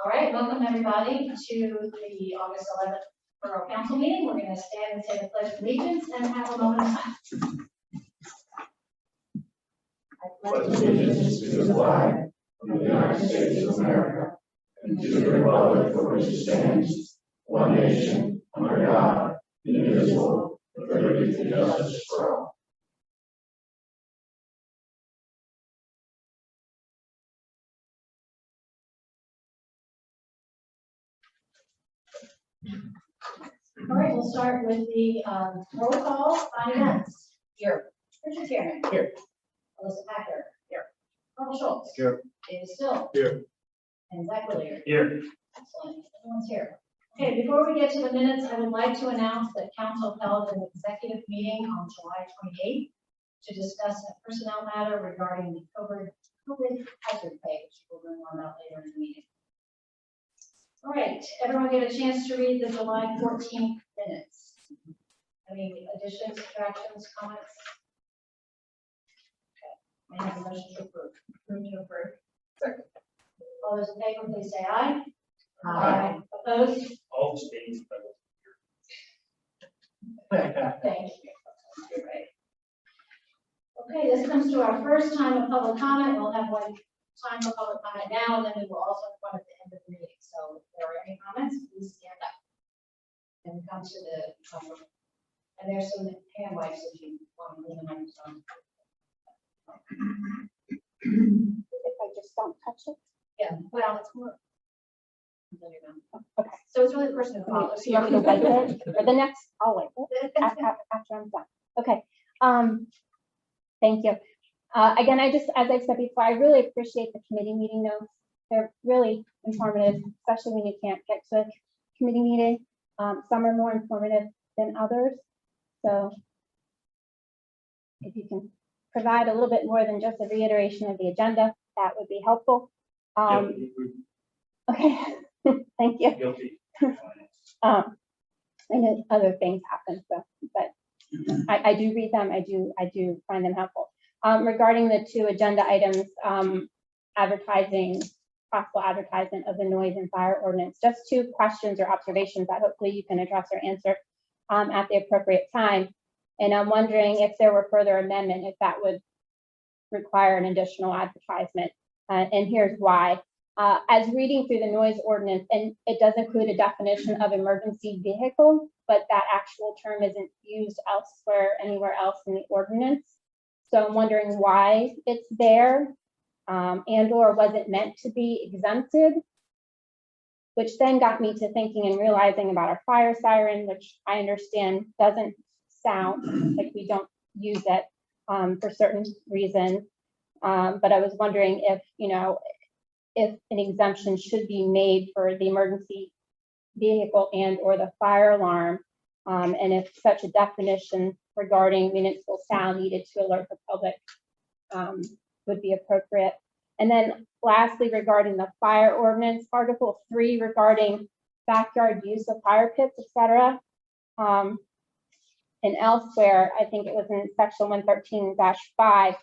All right, welcome everybody to the August 11th Borough Council meeting. We're going to stand and say the Pledge of Allegiance and have a moment of silence. I pledge allegiance to the flag of the United States of America and to the republic for which it stands, one nation, under God, indivisible, with liberty and justice for all. All right, we'll start with the roll call. Finance. Here. Richard Tiernan. Here. Alyssa Packer. Here. Carl Schultz. Here. David Still. Here. And Zach Willier. Here. Excellent. Everyone's here. Okay, before we get to the minutes, I would like to announce that council held an executive meeting on July 28th to discuss a personnel matter regarding the COVID hazard pay, which we'll learn more about later in the meeting. All right, everyone get a chance to read the July 14th minutes. Any additions, subtractions, comments? Okay, may I have a motion to approve? Move to approve. Second. All those in favor, please say aye. Aye. Opposed? All the states. Thank you. Great. Okay, this comes to our first time of public comment. We'll have one time for public comment now, and then we will also have one at the end of the meeting. So if there are any comments, please stand up. And come to the, and there's some hand wipes if you want to lean the microphone. If I just don't touch it? Yeah, well, it's more. Okay. So it's really the person who follows. So you want me to wipe it? Or the next, I'll wipe it after I'm done. Okay. Thank you. Again, as I've said before, I really appreciate the committee meeting notes. They're really informative, especially when you can't get to a committee meeting. Some are more informative than others. So if you can provide a little bit more than just a reiteration of the agenda, that would be helpful. Okay, thank you. Guilty. I know other things happen, so, but I do read them. I do find them helpful. Regarding the two agenda items, advertising, possible advertisement of the noise and fire ordinance, just two questions or observations that hopefully you can address or answer at the appropriate time. And I'm wondering if there were further amendment, if that would require an additional advertisement. And here's why. As reading through the noise ordinance, and it does include a definition of emergency vehicle, but that actual term isn't used anywhere else in the ordinance. So I'm wondering why it's there, and or was it meant to be exempted? Which then got me to thinking and realizing about our fire siren, which I understand doesn't sound like we don't use it for certain reasons. But I was wondering if, if an exemption should be made for the emergency vehicle and or the fire alarm, and if such a definition regarding municipal sound needed to alert the public would be appropriate. And then lastly, regarding the fire ordinance, Article 3 regarding backyard use of fire pits, etc. And elsewhere, I think it was in section 113-5,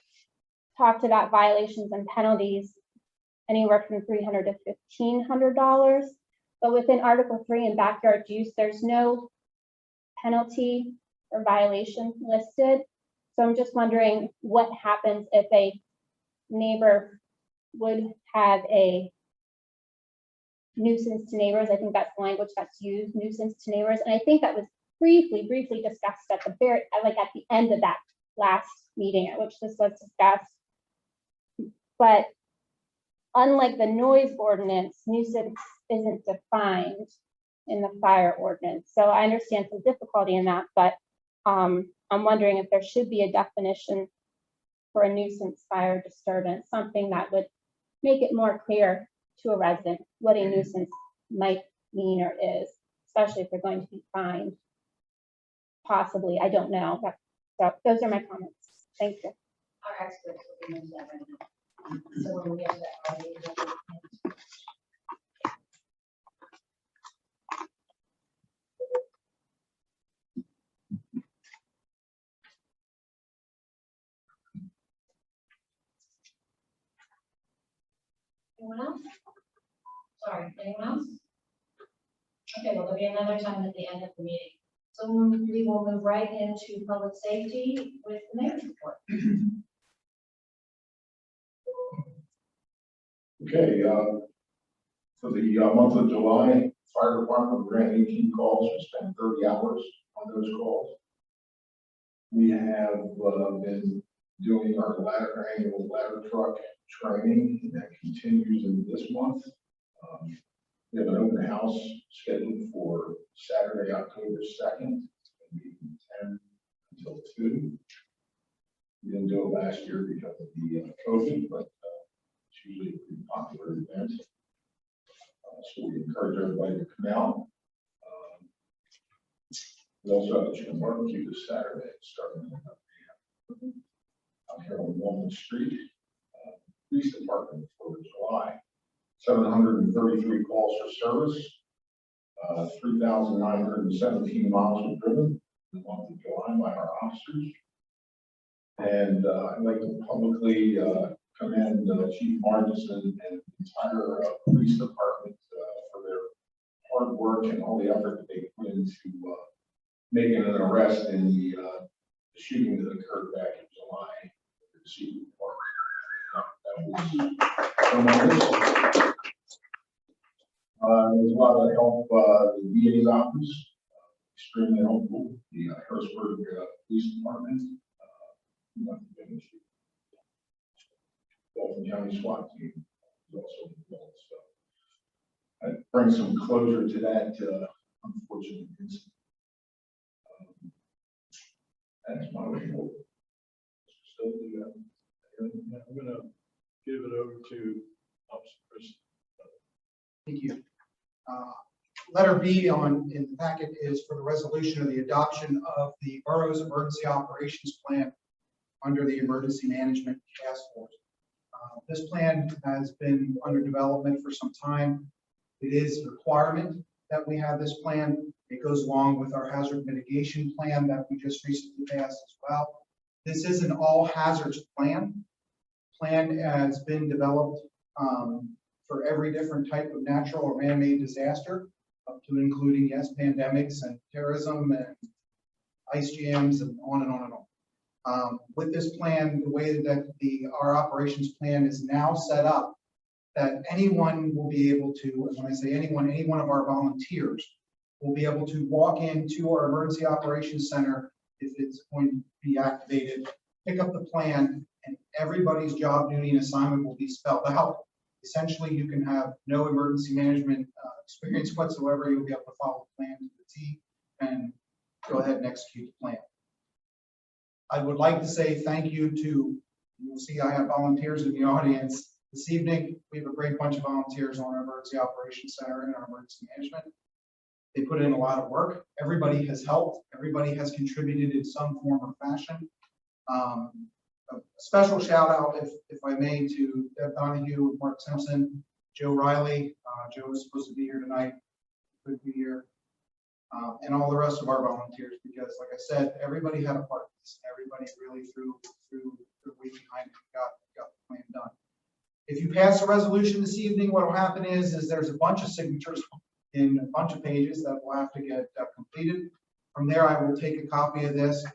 talked about violations and penalties anywhere from $300 to $1,500. But within Article 3 in backyard use, there's no penalty or violation listed. So I'm just wondering what happens if a neighbor would have a nuisance to neighbors. I think that's the language that's used, nuisance to neighbors. And I think that was briefly discussed at the end of that last meeting at which this was discussed. But unlike the noise ordinance, nuisance isn't defined in the fire ordinance. So I understand some difficulty in that, but I'm wondering if there should be a definition for a nuisance fire disturbance, something that would make it more clear to a resident what a nuisance might mean or is, especially if they're going to be fined. Possibly, I don't know. So those are my comments. Thank you. Our experts will be that right now. So when we get to that, anyone else? Sorry. Anyone else? Okay, well, there'll be another time at the end of the meeting. So we will move right into public safety with the mayor's report. Okay, for the month of July, fire department ran 18 calls. We spent 30 hours on those calls. We have been doing our annual ladder truck training, and that continues in this month. We have an open house scheduled for Saturday, October 2nd, from 10 until 2. We didn't do it last year because of the COVID, but it's usually a pretty popular event. So we encourage everybody to come out. We also have a chicken barbecue this Saturday, starting at 9 a.m. out here on Walnut Street. Police Department for July, 733 calls for service, 3,917 miles were driven in the month of July by our officers. And I'd like to publicly commend Chief Margison and the entire police department for their hard work and all the effort that they put into making an arrest in the shooting that occurred back in July at the Secret Park. That was tremendous. There's a lot of help, the VA's office, extremely helpful, the Harrisburg Police Department, Dalton County SWAT team is also involved. So I bring some closure to that unfortunate incident. That's my report. So, I'm going to give it over to Officer Chris. Thank you. Letter B in the packet is for the resolution of the adoption of the borough's emergency operations plan under the Emergency Management Task Force. This plan has been under development for some time. It is a requirement that we have this plan. It goes along with our hazard mitigation plan that we just recently passed as well. This is an all hazards plan. Plan has been developed for every different type of natural or man-made disaster, up to including, yes, pandemics and terrorism and ice jams and on and on and on. With this plan, the way that our operations plan is now set up, that anyone will be able to, and when I say anyone, any one of our volunteers will be able to walk into our emergency operations center if it's going to be activated, pick up the plan, and everybody's job, duty, and assignment will be spelled out. Essentially, you can have no emergency management experience whatsoever. You'll be able to follow the plan to the T and go ahead and execute the plan. I would like to say thank you to, you'll see I have volunteers in the audience this evening. We have a great bunch of volunteers on our emergency operations center and our emergency management. They put in a lot of work. Everybody has helped. Everybody has contributed in some form or fashion. A special shout out, if I may, to Deb Donahue, Mark Simpson, Joe Riley. Joe was supposed to be here tonight, couldn't be here, and all the rest of our volunteers, because like I said, everybody had a part in this. Everybody really threw the weight behind it and got the plan done. If you pass a resolution this evening, what will happen is there's a bunch of signatures in a bunch of pages that will have to get completed. From there, I will take a copy of this.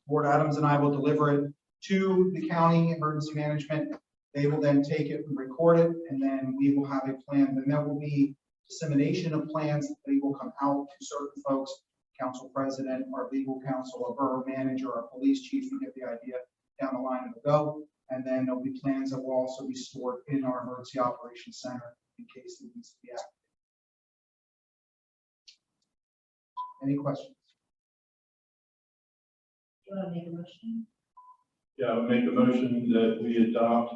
Ward Adams and I will deliver it to the county emergency management. They will then take it and record it, and then we will have a plan. Then there will be dissemination of plans. They will come out to certain folks, council president, our legal counsel, our borough manager, our police chief. You get the idea. Down the line it'll go, and then there'll be plans that will also be stored in our emergency operations center in case it needs to be activated. Any questions? Do you want to make a motion? Yeah, I would make a motion that we adopt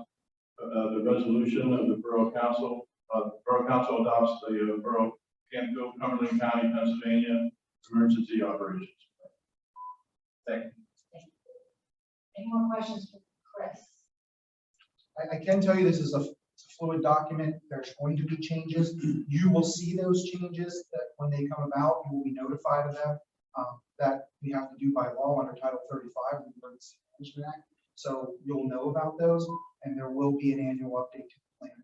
the resolution of the Borough Council. Borough Council adopts the Borough Campfield, Cumberland County, Pennsylvania emergency operations. Thank you. Any more questions for Chris? I can tell you this is a fluid document. There's going to be changes. You will see those changes that when they come about, you will be notified of them. That we have to do by law under Title 35 of the Emergency Management Act. So you'll know about those, and there will be an annual update to the plan.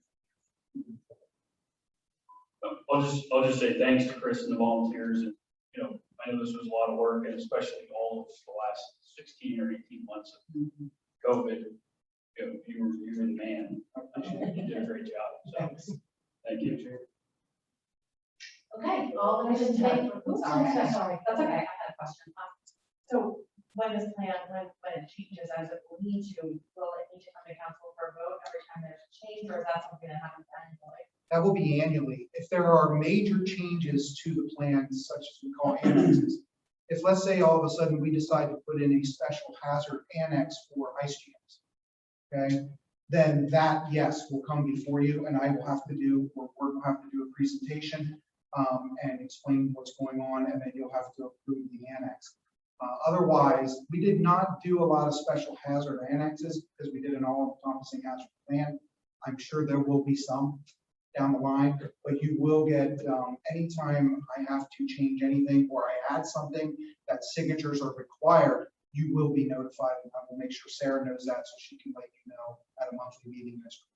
I'll just say thanks to Chris and the volunteers, and, you know, I know this was a lot of work, and especially all of the last 16 or 18 months of COVID. You know, you were the man. You did a great job, so, thank you. Okay, all those in favor? Oops, Sorry, I'm so sorry. that's okay, I had a question. So when this plan, when it changes as it will need to, will it need to come to council for a vote every time there's a change, or is that something that happens annually? That will be annually. If there are major changes to the plan, such as we call annexes, if let's say all of a sudden we decide to put in a special hazard annex for ice jams, okay, then that, yes, will come before you, and I will have to do, or we'll have to do a presentation and explain what's going on, and then you'll have to approve the annex. Otherwise, we did not do a lot of special hazard annexes because we did an all-encompassing hazard plan. I'm sure there will be some down the line, but you will get, anytime I have to change anything or I add something that signatures are required, you will be notified, and I will make sure Sarah knows that so she can let you know at a monthly meeting next week.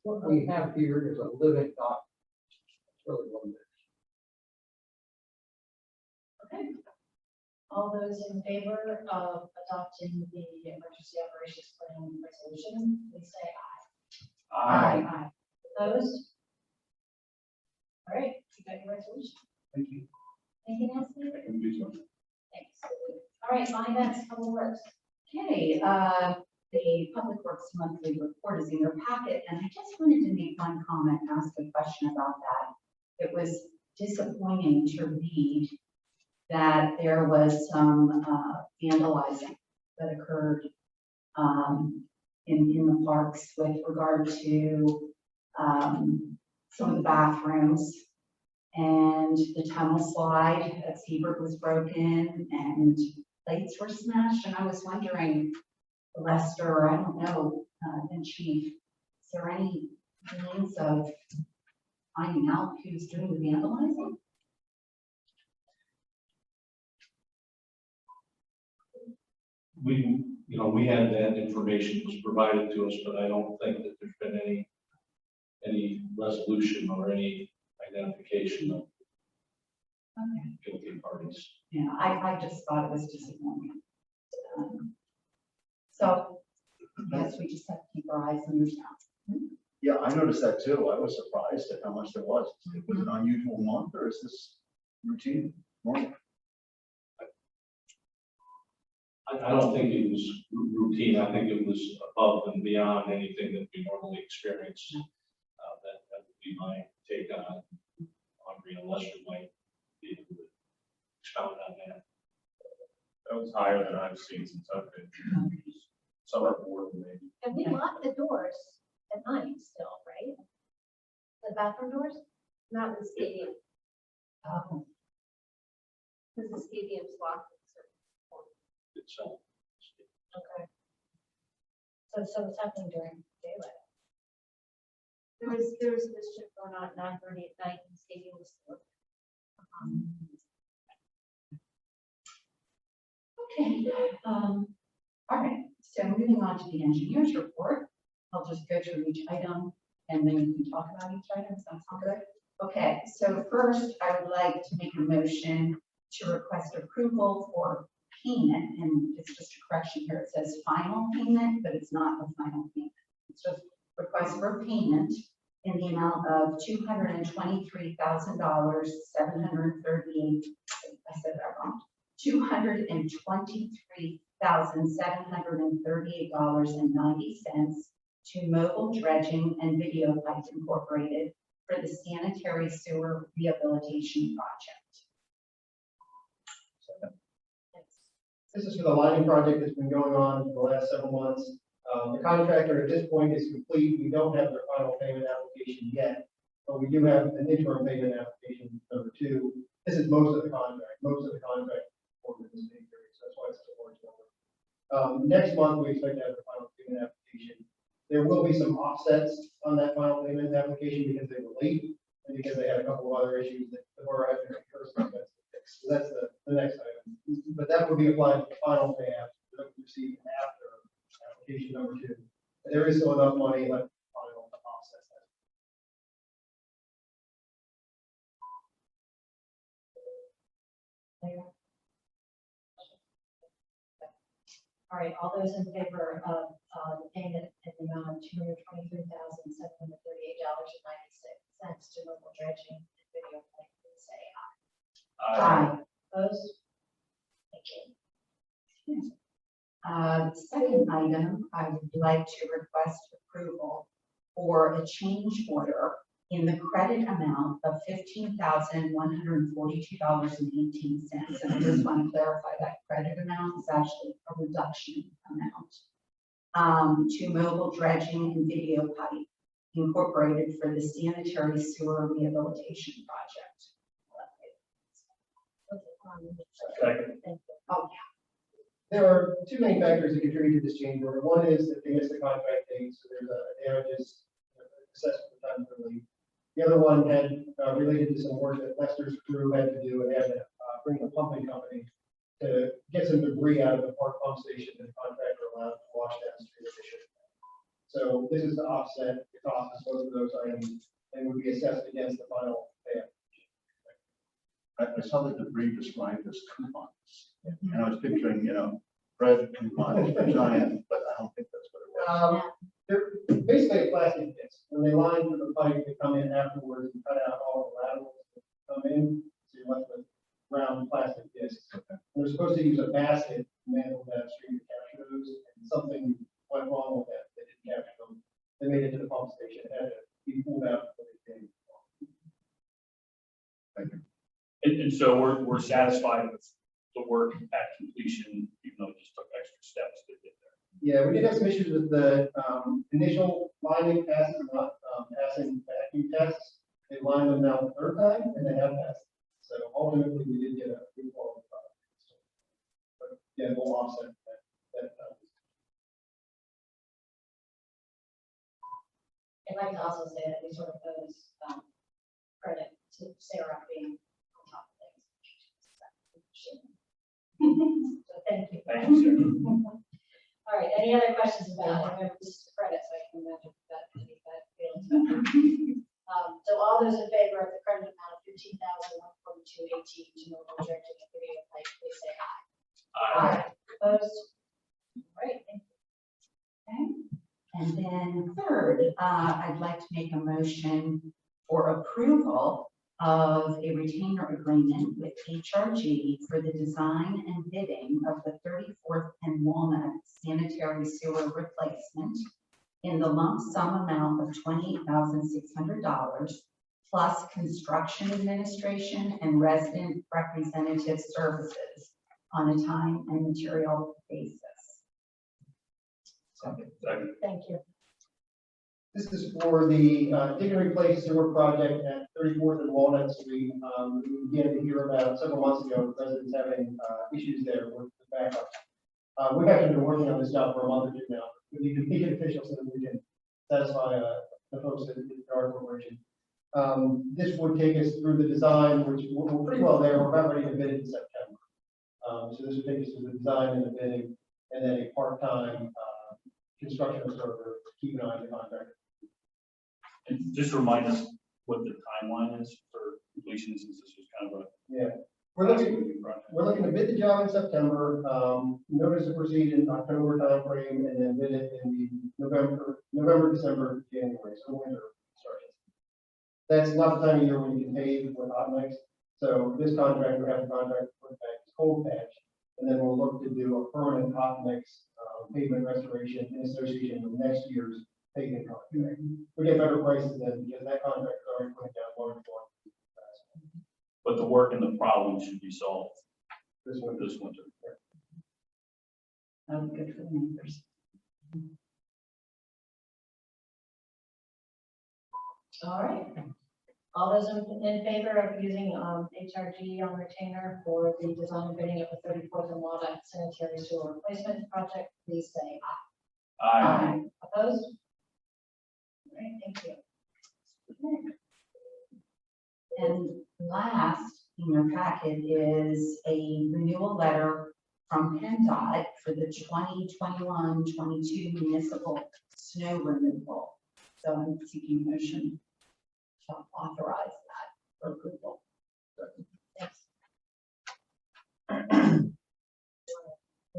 What we have here is a living document. It's really what it is. Okay. All those in favor of adopting the emergency operations plan resolution, please say aye. Aye. Opposed? All right, you got your resolution. Thank you. Anything else, Steve? That can be so. Thanks. All right, finance, public works. Okay, the Public Works Monthly Report is in your packet, and I just wanted to make one comment, ask a question about that. It was disappointing to read that there was some vandalizing that occurred in the parks with regard to some of the bathrooms, and the tunnel slide at Hebert was broken and plates were smashed. And I was wondering, Lester, I don't know, and Chief, is there any means of finding out who's doing the vandalizing? We had that information was provided to us, but I don't think that there's been any resolution or any identification of guilty parties. Yeah, I just thought it was disappointing. So I guess we just have to keep our eyes on this now. Yeah, I noticed that too. I was surprised at how much there was. Was it an unusual month or is this routine? Normal? I don't think it was routine. I think it was above and beyond anything that we normally experience. That would be my take on it. Audrey and Lester might be able to expound on that. That was higher than I've seen since I've been somewhere more than maybe. And we lock the doors at night still, right? The bathroom doors? Not in the stadium, Oh, because the stadium's locked. It's, Okay. So it's happening during daylight. There was mischief going on at 9:30 at night, and the stadium was still. okay. All right. So moving on to the engineer's report, I'll just go through each item and then you can talk about each item. Does that sound good? Okay. So first, I would like to make a motion to request approval for payment, and it's just a correction here. It says final payment, but it's not the final payment. It's just request for payment in the amount of $223,738. I said that wrong. $223,738.90 to Mobile Dredging and Video Pipe Incorporated for the sanitary sewer rehabilitation project. This is for the lining project that's been going on for the last several months. The contractor at this point is complete. We don't have their final payment application yet, but we do have an interim payment application number 2. This is most of the contract. Most of the contract for this pay period, so that's why it's a large number. Next month, we expect to have the final payment application. There will be some offsets on that final payment application because they were late and because they had a couple of other issues that the borough had to incur some expense to fix. So that's the next item. But that would be applied to the final pay app that we receive after application number 2. there is still enough money left in the final to offset that. All right, all those in favor of the payment in the amount of $223,738.96 to local dredging and video play, please say aye. Aye. Opposed? Thank you. Second item, I would like to request approval for a change order in the credit amount of $15,142.18. And I just want to clarify that credit amount is actually a reduction amount to Mobile Dredging and Video Pipe Incorporated for the sanitary sewer rehabilitation project. Second. Thank you. Oh, There are two main factors that contribute to this change order. One is that they missed the contract date, so there's a damages assessment for time for relief. The other one had related to some work that Lester's crew had to do, and they had to bring a pumping company to get some debris out of the park pump station that the contractor allowed to wash downstream of the ship. So this is to offset the cost of both of those items and would be assessed against the final payout. I saw the debris described as coupons, and I was picturing, bread coupons, giant, but I don't think that's what it was. They're basically a plastic disc. When they line through the pipe, they come in afterwards and cut out all the laterals that come in, so you're left with round plastic discs. And they're supposed to use a basket to mantle downstream to capture those, and something went wrong with that. They didn't capture them. They made it to the pump station, it had to be pulled out before they came. Thank you. And so we're satisfied with the work at completion, even though it just took extra steps to get there. Yeah, we did have some issues with the initial lining passes, not passing vacuum tests. They lined them now the third time, and they have passed. So ultimately, we did get a good quality product. But yeah, we'll offset that. I'd like to also say that we sort of owes credit to Sarah being on top of things. So thank you. Thank you, sir. All right, any other questions about, remember, this is credit, so I can imagine that any bad feelings about it. So all those in favor of the credit amount of $15,142.18 to Mobile Dredging and Video Pipe, please say aye. Opposed? All right, thank you. okay. And then third, I'd like to make a motion for approval of a retainer agreement with HRG for the design and bidding of the 34th and Walnut sanitary sewer replacement in the lump sum amount of $28,600 plus construction administration and resident representative services on a time and material basis. Second. Thank you. This is for the dig and replace sewer project at 34th and Walnut Street. We began to hear about several months ago, residents having issues there with the backup. We've actually been working on this job for a month or two now. We need to make it official so that we can satisfy the folks at our corporation. This would take us through the design, which we're pretty well there. We're about ready to bid in September. So this would take us through the design and the bidding, and then a part-time construction observer, keep an eye on the contractor. And just remind us what the timeline is for completion, since this was kind of a. Yeah, we're looking project. to bid the job in September, notice to proceed in October timeframe, and then bid it in the November, December, January, so winter construction. That's not the time of year when you can pave with hot mix. So this contract, we have a contract to put back cold patch, and then we'll look to do a permanent hot mix pavement restoration in association with next year's pavement contract. We get better prices then because that contract is already putting down large quantities. But the work and the problem should be solved This one, this winter. That would be good for the neighbors. All right. All those in favor of using HRG on retainer for the design and bidding of the 34th and Walnut sanitary sewer replacement project, please say aye. Aye. Opposed? All right, thank you. And last in your packet is a renewal letter from PennDOT for the 2021-22 municipal snow removal. So I'm seeking motion to authorize that for approval. Thanks. You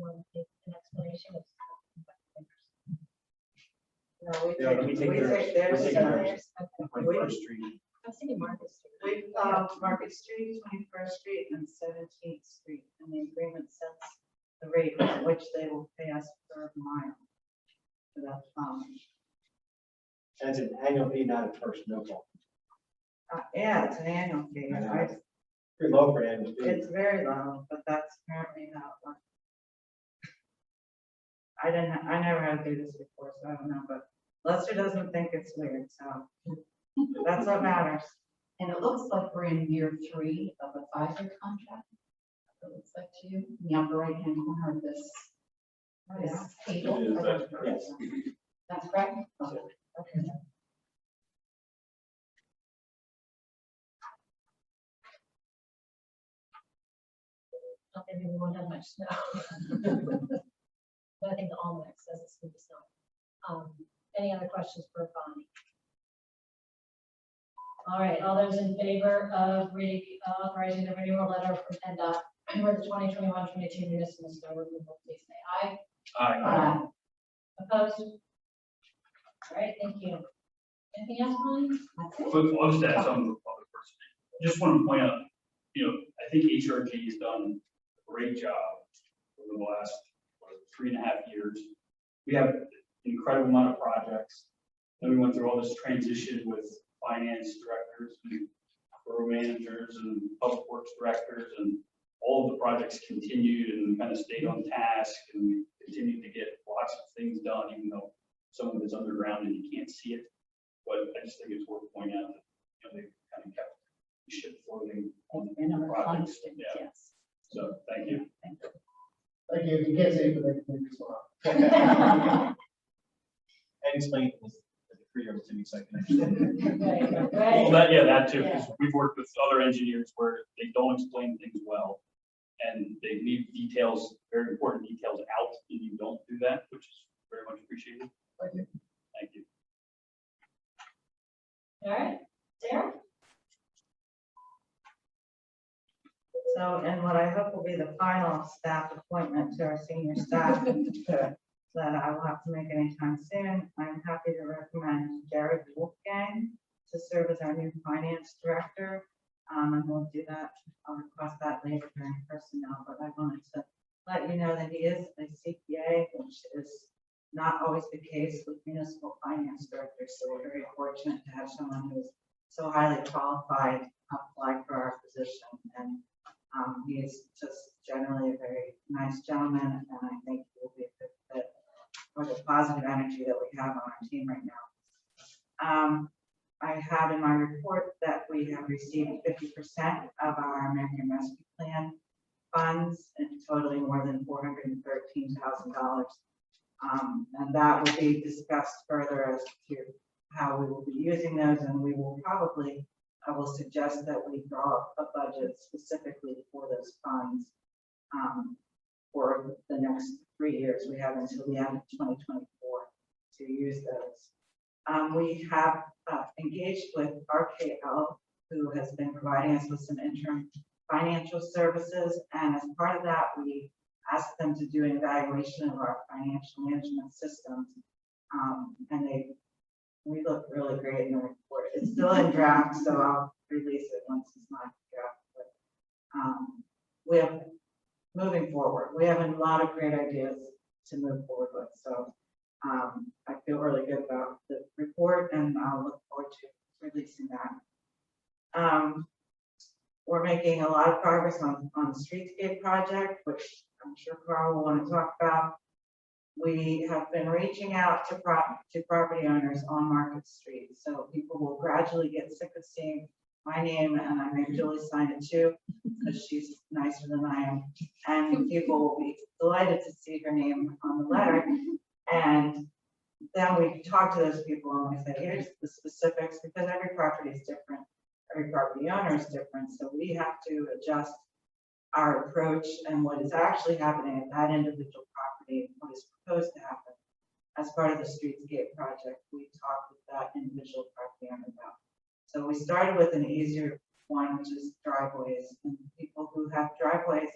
want to give an explanation of? No, we Yeah, take, we we take take theirs. theirs. We take theirs. We- First Street. I'm thinking Market Street. We, Market Street, 21st Street, and 17th Street, and the agreement sets the rate at which they will pay us per mile for that. That's an annual fee, not a first no call. Yeah, it's an annual fee. I know. Pretty low for an annual fee. It's very low, but that's apparently how it works. I never had to do this before, so I don't know, but Lester doesn't think it's weird, so that's what matters. And it looks like we're in year 3 of a 5-year contract. It looks like to you, in the upper right-hand corner of this table. It is, that's Yes. That's correct? Okay. Not that we won't have much snow. But I think the almanac says it's going to be snow. Any other questions for Bonnie? All right, all those in favor of authorizing the renewal letter from PennDOT for the 2021-22 municipal snow removal, please say aye. Aye. Opposed? All right, thank you. Anything else, Bonnie? That's it. But I'll just add something real public first. Just want to point out, I think HRG has done a great job over the last 3.5 years. We have an incredible amount of projects. Then we went through all this transition with finance directors and borough managers and public works directors, and all of the projects continued and kind of stayed on task, and we continued to get lots of things done, even though some of it's underground and you can't see it. But I just think it's worth pointing out that they kind of kept the ship floating on And the our fund projects. students, Yeah. yes. So thank you. Thank you. You can't say it, but I can as well. And explain the 3-year city second. Well, that too, because we've worked with other engineers where they don't explain things well. And they leave details, very important details out, and you don't do that, which is very much appreciated. Thank you. Thank you. All right, Sarah? So, and what I hope will be the final staff appointment to our senior staff that I will have to make anytime soon, I'm happy to recommend Jared Wolfgang to serve as our new finance director. And we'll do that, I'll request that later during personnel, but I wanted to let you know that he is a CPA, which is not always the case with municipal finance directors. So we're very fortunate to have someone who's so highly qualified apply for our position. And he's just generally a very nice gentleman, and I think he will be a good fit for the positive energy that we have on our team right now. I have in my report that we have received 50% of our American Rescue Plan funds, and totaling more than $413,000. And that will be discussed further as to how we will be using those, and we will probably, I will suggest that we draw up a budget specifically for those funds for the next 3 years. We have until the end of 2024 to use those. We have engaged with RKL, who has been providing us with some interim financial services, and as part of that, we asked them to do an evaluation of our financial management systems, and we look really great in the report. It's still in draft, so I'll release it once it's not draft. But we have, moving forward, we have a lot of great ideas to move forward with. So I feel really good about the report, and I'll look forward to releasing that. We're making a lot of progress on the streetscape project, which I'm sure Carl will want to talk about. We have been reaching out to property owners on Market Street, so people will gradually get sick of seeing my name, and I made Julie sign it too, because she's nicer than I am, and people will be delighted to see her name on the letter. And then we talk to those people and we say, here's the specifics, because every property is different, every property owner is different, so we have to adjust our approach and what is actually happening at that individual property, what is proposed to happen. as part of the streetscape project, we talked with that individual property owner about. So we started with an easier one, which is driveways, and people who have driveways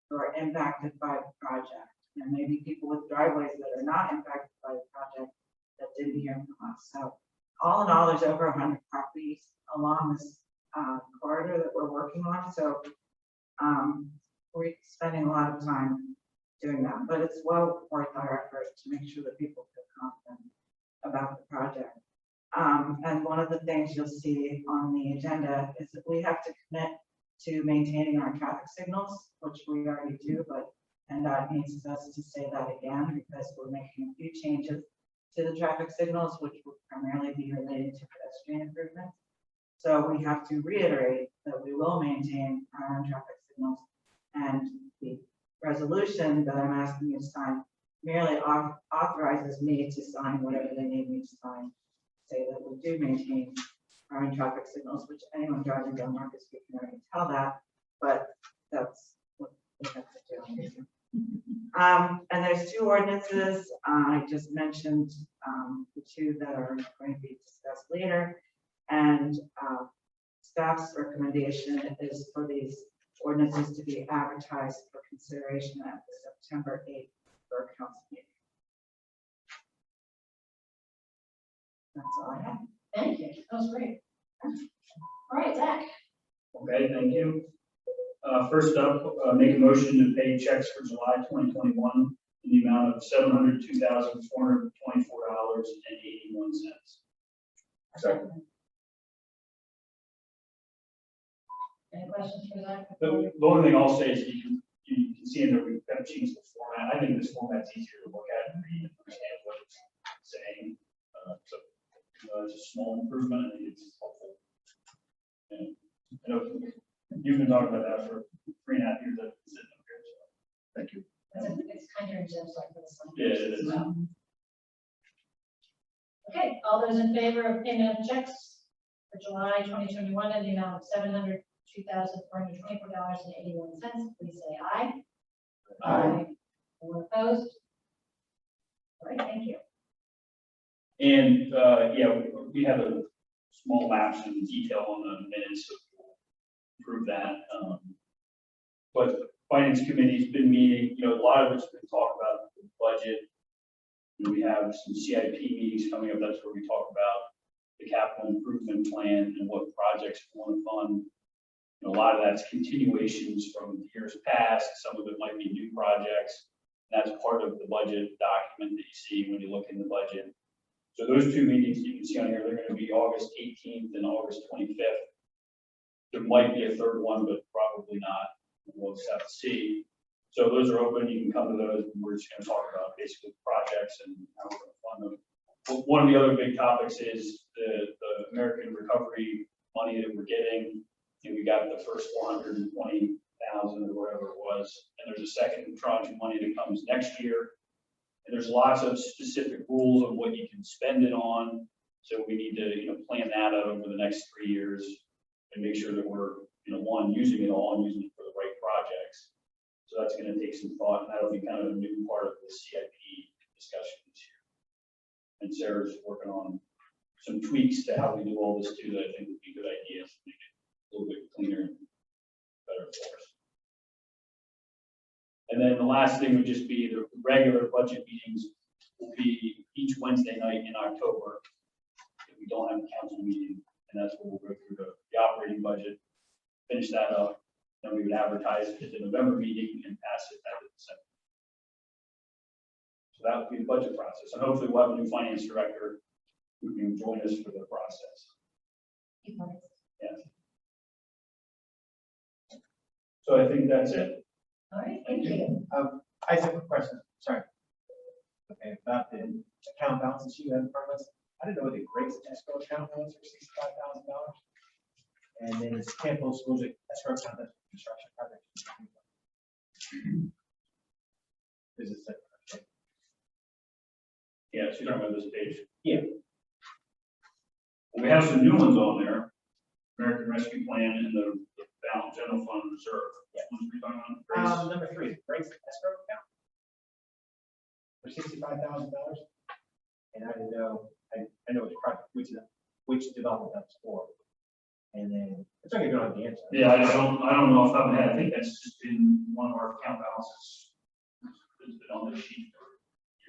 who are impacted by the project. And maybe people with driveways that are not impacted by the project that didn't hear from us. So all in all, there's over 100 properties along this corridor that we're working on. So we're spending a lot of time doing that, but it's well worth our effort to make sure that people feel confident about the project. And one of the things you'll see on the agenda is that we have to commit to maintaining our traffic signals, which we already do, but PennDOT needs us to say that again because we're making a few changes to the traffic signals, which will primarily be related to pedestrian improvements. So we have to reiterate that we will maintain our own traffic signals, and the resolution that I'm asking you to sign merely authorizes me to sign whatever they need me to sign, say that we do maintain our own traffic signals, which anyone driving down Market Street can already tell that, but that's what we have to do. And there's two ordinances. I just mentioned the two that are going to be discussed later. And staff's recommendation is for these ordinances to be advertised for consideration at the September 8th for council meeting. That's all I have. Thank you. That was great. All right, Zach. Okay, thank you. First up, make a motion to pay checks for July 2021 in the amount of $702,424.81. Second. Any questions for Zach? The only thing I'll say is you can see in there, we've kind of changed the format. I think this format's easier to look at and read and understand what it's saying. So it's a small improvement. I think it's helpful. And I know you've been talking about that for 3.5 years. I've been sitting up here. So Thank you. It's kind of just like this one. yeah, it is. Okay, all those in favor of payment of checks for July 2021 in the amount of $702,424.81, please say aye. Aye. Anyone opposed? All right, thank you. And yeah, we have a small lapse in detail on the minutes, so we'll improve that. But the finance committee's been meeting, a lot of it's been talked about the budget. And we have some CIP meetings coming up. That's where we talk about the capital improvement plan and what projects we want to fund. A lot of that's continuations from years past. Some of it might be new projects. That's part of the budget document that you see when you look in the budget. So those two meetings you can see on here, they're going to be August 18th and August 25th. There might be a third one, but probably not. We'll just have to see. So those are open. You can come to those. And we're just going to talk about basically projects and how we're going to fund them. But one of the other big topics is the American Recovery money that we're getting. And we got the first 420,000 or whatever it was, and there's a second tranche of money that comes next year. And there's lots of specific rules of what you can spend it on. So we need to, plan that out over the next 3 years and make sure that we're, one, using it all and using it for the right projects. So that's going to take some thought, and that'll be kind of a new part of the CIP discussion this year. And Sarah's working on some tweaks to how we do all this too that I think would be good ideas to make it a little bit cleaner and better for us. And then the last thing would just be the regular budget meetings will be each Wednesday night in October if we don't have a council meeting. And that's where we'll go through the operating budget, finish that up. Then we would advertise it at the November meeting and pass it at the December. So that would be the budget process. And hopefully we'll have a new finance director who can join us for the process. Yes. So I think that's it. All right, thank you. I have a quick question, sorry. Okay, about the account balances you have in front of us. I didn't know what the Grace escrow account was for $65,000. And then this Campbell Schools escrow account that's for construction project. Is it separate? Yeah, so you're talking about this page. Yeah. Well, we have some new ones on there. American Rescue Plan and the Balance General Fund Reserve. Yeah. Which ones are we talking about? Grace? Number 3, Grace escrow account. For $65,000. And I didn't know, I know it's private, which development that's for. And then, it's not gonna be the answer. Yeah, I don't know off the top of my head. I think that's just been one of our account balances. It's been on the sheet for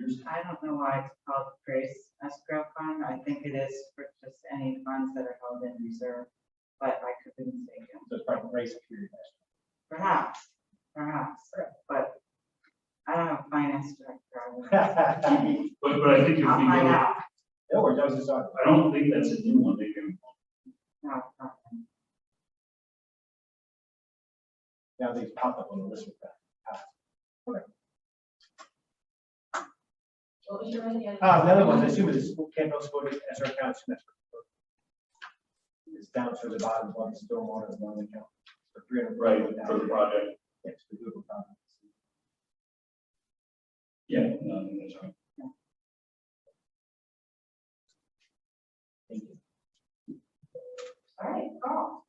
years. I don't know why it's called Grace Escrow Fund. I think it is for just any funds that are held in reserve, but I could be mistaken. So it's probably race security. Perhaps, but I don't have a finance director. But I think if we I'll find go, out. No worries, I was just talking. I don't think that's a new one. They can, No, no. Now these pop up on the list with that. What was your other? The other ones, I assume is Campbell School as our account. It's down to the bottom, one stormwater, one account. For 300. right, for the project. Yes, for Google Docs. Yeah, no, that's right. Thank you. All right, Carl.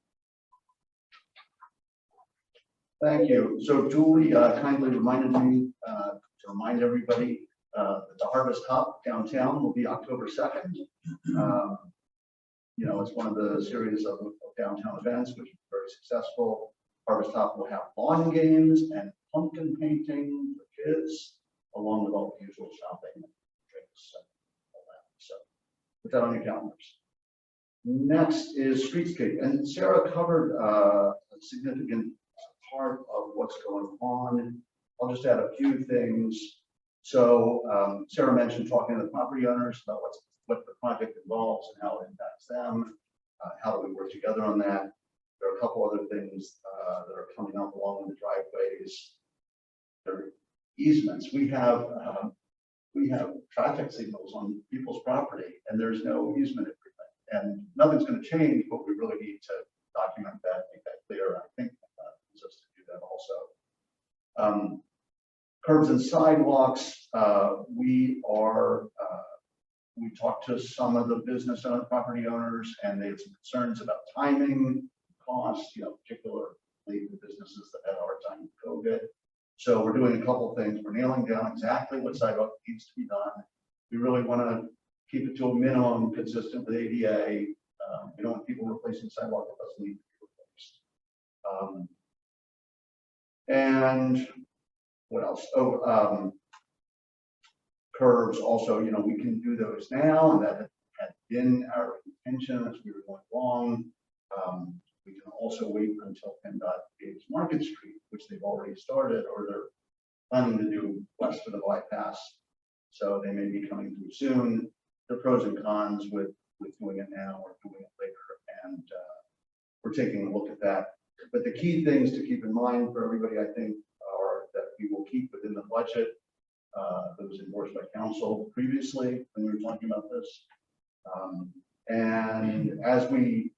Thank you. So Julie kindly reminded me to remind everybody that the Harvest Hop downtown will be October 2nd. You know, it's one of the series of downtown events, which is very successful. Harvest Hop will have lawn games and pumpkin painting for kids, along with all the usual shopping and drinks and all that. So put that on your calendars. Next is Streetscape, and Sarah covered a significant part of what's going on. I'll just add a few things. So Sarah mentioned talking to the property owners about what the project involves and how it impacts them. How do we work together on that? There are a couple other things that are coming up along the driveways. There are easements. We have traffic signals on people's property, and there's no easement agreement. And nothing's going to change, but we really need to document that, make that clear. I think just to do that also. Curbs and sidewalks, we talked to some of the business owner, property owners, and they had some concerns about timing, costs, particularly the businesses that had a hard time with COVID. So we're doing a couple of things. We're nailing down exactly what sidewalk needs to be done. We really want to keep it to a minimum consistent with ADA. We don't want people replacing sidewalk that doesn't need to be replaced. And what else? Curves also, we can do those now, and that had been our intention as we were going along. We can also wait until PennDOT creates Market Street, which they've already started, or they're planning to do west of the bypass. So they may be coming through soon. The pros and cons with doing it now or doing it later, and we're taking a look at that. But the key things to keep in mind for everybody, I think, are that we will keep within the budget that was endorsed by council previously when we were talking about this. And as we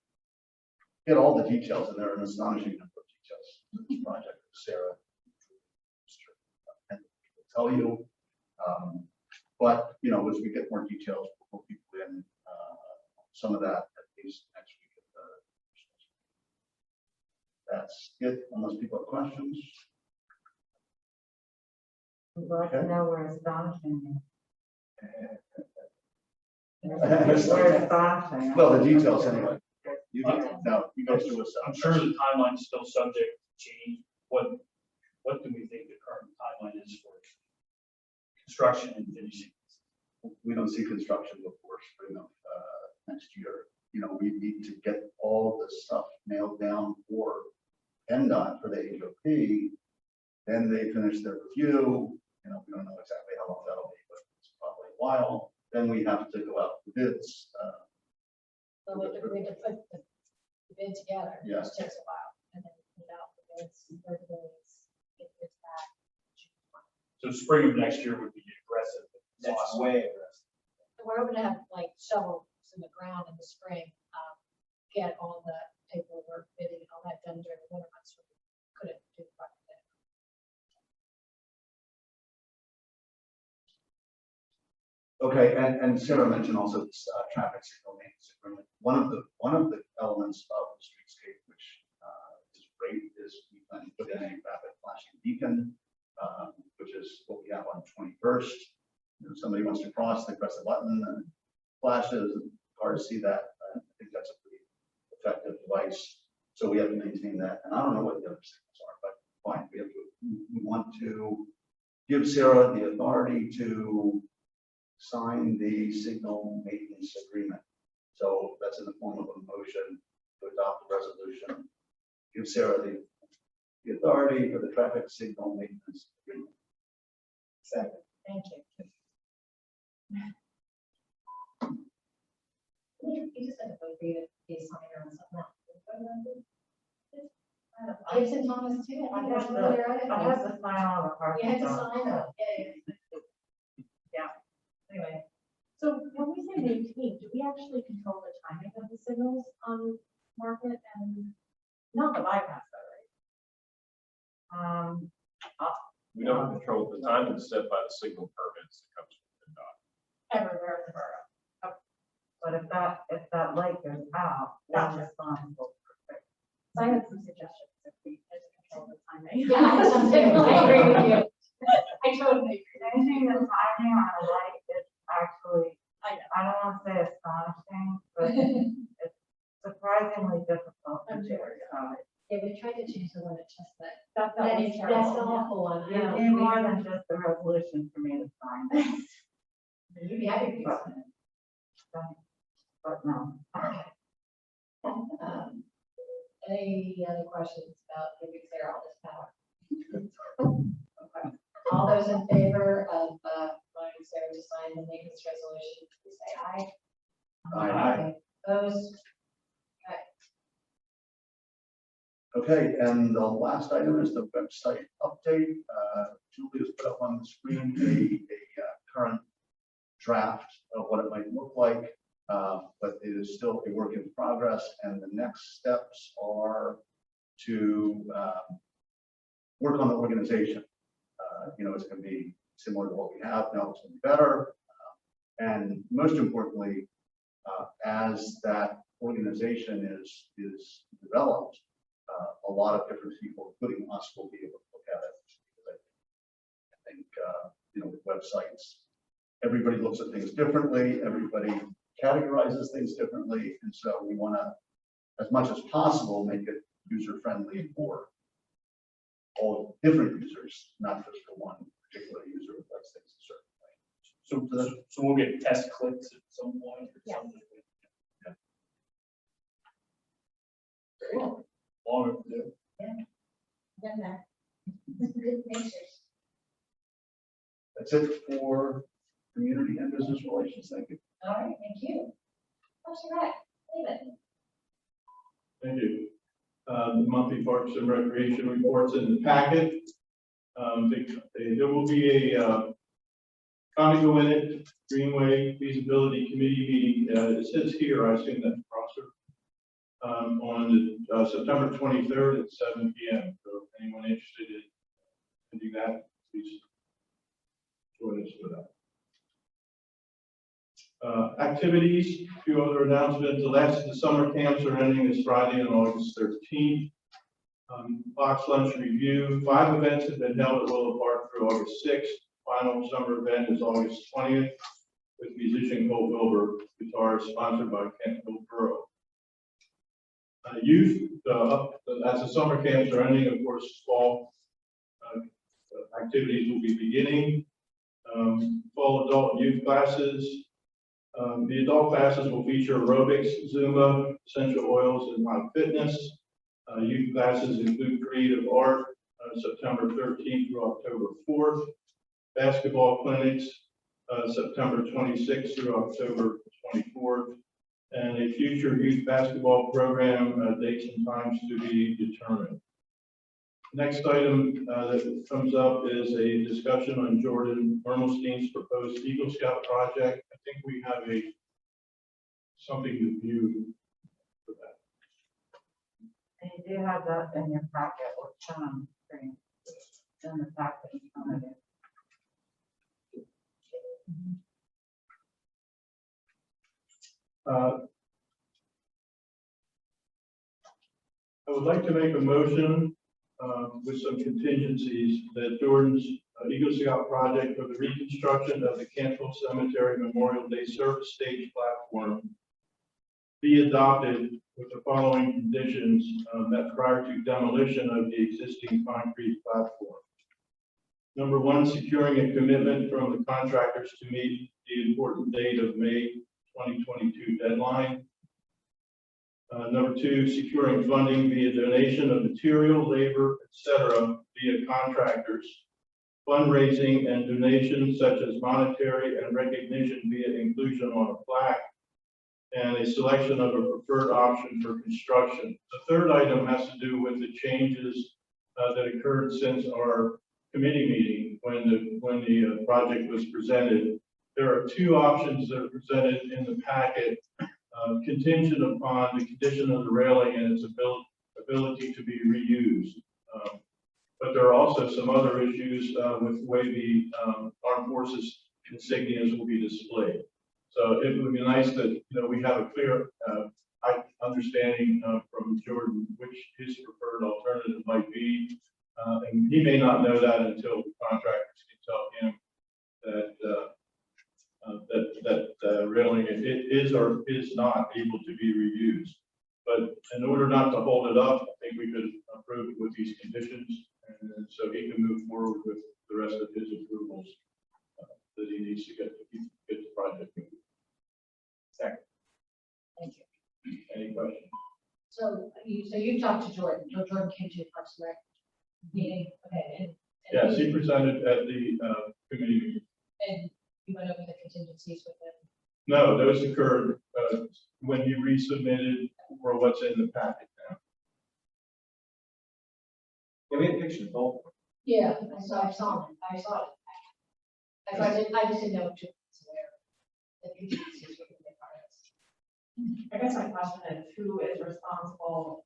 get all the details, and there are an astonishing number of details in this project, Sarah will tell you. But as we get more details, we'll put people in some of that at least next week. That's it, unless people have questions. We'd like to know where astonishing is. Where astonishing. Well, the details anyway. You guys do us. I'm sure the timeline is still subject to change. What do we think the current timeline is for construction and finishing? We don't see construction before spring of next year. We need to get all this stuff nailed down for PennDOT for the HOP. Then they finish their review. We don't know exactly how long that'll be, but it's probably a while. Then we have to go out for bids. So we have to put the bid together. Yeah. Which takes a while, and then put out the bids, get bids back. So spring of next year would be aggressive. That's way aggressive. We're hoping to have like shovels in the ground in the spring, get all the paperwork, bidding and all that done during the winter months. So we couldn't do the project then. Okay, and Sarah mentioned also this traffic signal maintenance agreement. One of the elements of the streetscape, which is great, is we plan to put in a rapid flashing beacon, which is what we have on 21st. If somebody wants to cross, they press the button and it flashes, and cars see that. I think that's a pretty effective device. So we have to maintain that. And I don't know what the other signals are, but fine, we want to give Sarah the authority to sign the signal maintenance agreement. So that's in the form of a motion to adopt the resolution. Give Sarah the authority for the traffic signal maintenance agreement. Second. Thank you. You just had to vote for you to be a signer on something else. Gibson Thomas too. I have don't to- know where I I have to sign all the cards. You had to sign up. Yeah. Anyway, So when we say maintain, do we actually control the timing of the signals on Market and not the bypass though, right? We don't control the time that's set by the signal permits that comes from the dot. Everywhere in the borough. But if that light goes out, Gotcha. that's responsible. So I had some suggestions if we just control the timing. yeah, I agree with you. I totally agree. Changing the timing on a light is actually, I know. I don't want to say astonishing, but it's surprisingly difficult to I'm do. sure. Yeah, we tried to change the one at Chestnut. That's That's the awful one. You need more than just the resolution for me to sign. You'd be happy to be signing. But no. Any other questions about giving Sarah all this power? Okay. All those in favor of allowing Sarah to sign the maintenance resolution, please say aye. Aye. Opposed? Okay, and the last item is the website update. Julie has put up on the screen a current draft of what it might look like, but it is still a work in progress. And the next steps are to work on the organization. It's going to be similar to what we have now. It's going to be better, and most importantly, as that organization is developed. A lot of different people, including us, will be able to look at it. I think, with websites, everybody looks at things differently. Everybody categorizes things differently. And so we want to, as much as possible, make it user-friendly for all different users, not just for one particular user who does things a certain way. So we'll get test clicks at some point or Yes. something. Long overdue. Done that. Good pictures. That's it for community and business relations. Thank you. All right, thank you. What's your back? David? Thank you. The monthly Parks and Recreation reports in the packet. There will be a Conoco in it, Greenway Feasibility Committee meeting. It says here, I assume that's Prosser, on September 23rd at 7 p.m. So if anyone interested in doing that, please join us for that. Activities, a few other announcements. The summer camps are ending this Friday on August 13th. Box lunch review. 5 events have been held at Willow Park through August 6th. Final summer event is August 20th with musician Cole Wilbur, guitarist, sponsored by Kent Borough. Youth, as the summer camps are ending, of course, fall activities will be beginning. Fall adult and youth classes. The adult classes will feature aerobics, Zumba, essential oils, and live fitness. Youth classes include creative art, September 13th through October 4th. Basketball clinics, September 26th through October 24th. And a future youth basketball program, dates and times to be determined. Next item that comes up is a discussion on Jordan Ermelstein's proposed Eagle Scout project. I think we have something to view for that. And you do have that in your packet, which screen. It's in the packet in front of you. I would like to make a motion with some contingencies that Jordan's Eagle Scout project for the reconstruction of the Canfield Cemetery Memorial Day service stage platform be adopted with the following conditions that prior to demolition of the existing concrete platform. Number one, securing a commitment from the contractors to meet the important date of May 2022 deadline. Number two, securing funding via donation of material, labor, etc. via contractors, fundraising and donations such as monetary and recognition via inclusion on a plaque, and a selection of a preferred option for construction. The third item has to do with the changes that occurred since our committee meeting when the project was presented. There are two options that are presented in the packet, contingent upon the condition of the railing and its ability to be reused. But there are also some other issues with the way the armed forces insignias will be displayed. So it would be nice that we have a clear understanding from Jordan which his preferred alternative might be, and he may not know that until the contractors can tell him that railing it is or is not able to be reused. But in order not to hold it up, I think we could approve it with these conditions, and so he can move forward with the rest of his approvals that he needs to get the project moving. Second. Thank you. Any questions? So you talked to Jordan. Jordan came to the Parks and Rec meeting. Okay. And Yes, he presented at the committee meeting. And you went over the contingencies with him. No, those occurred when he resubmitted for what's in the packet now. Yeah, we had pictures of both. Yeah, I saw it. I just didn't know to where the contingencies were going to be part of this. I guess my question is, who is responsible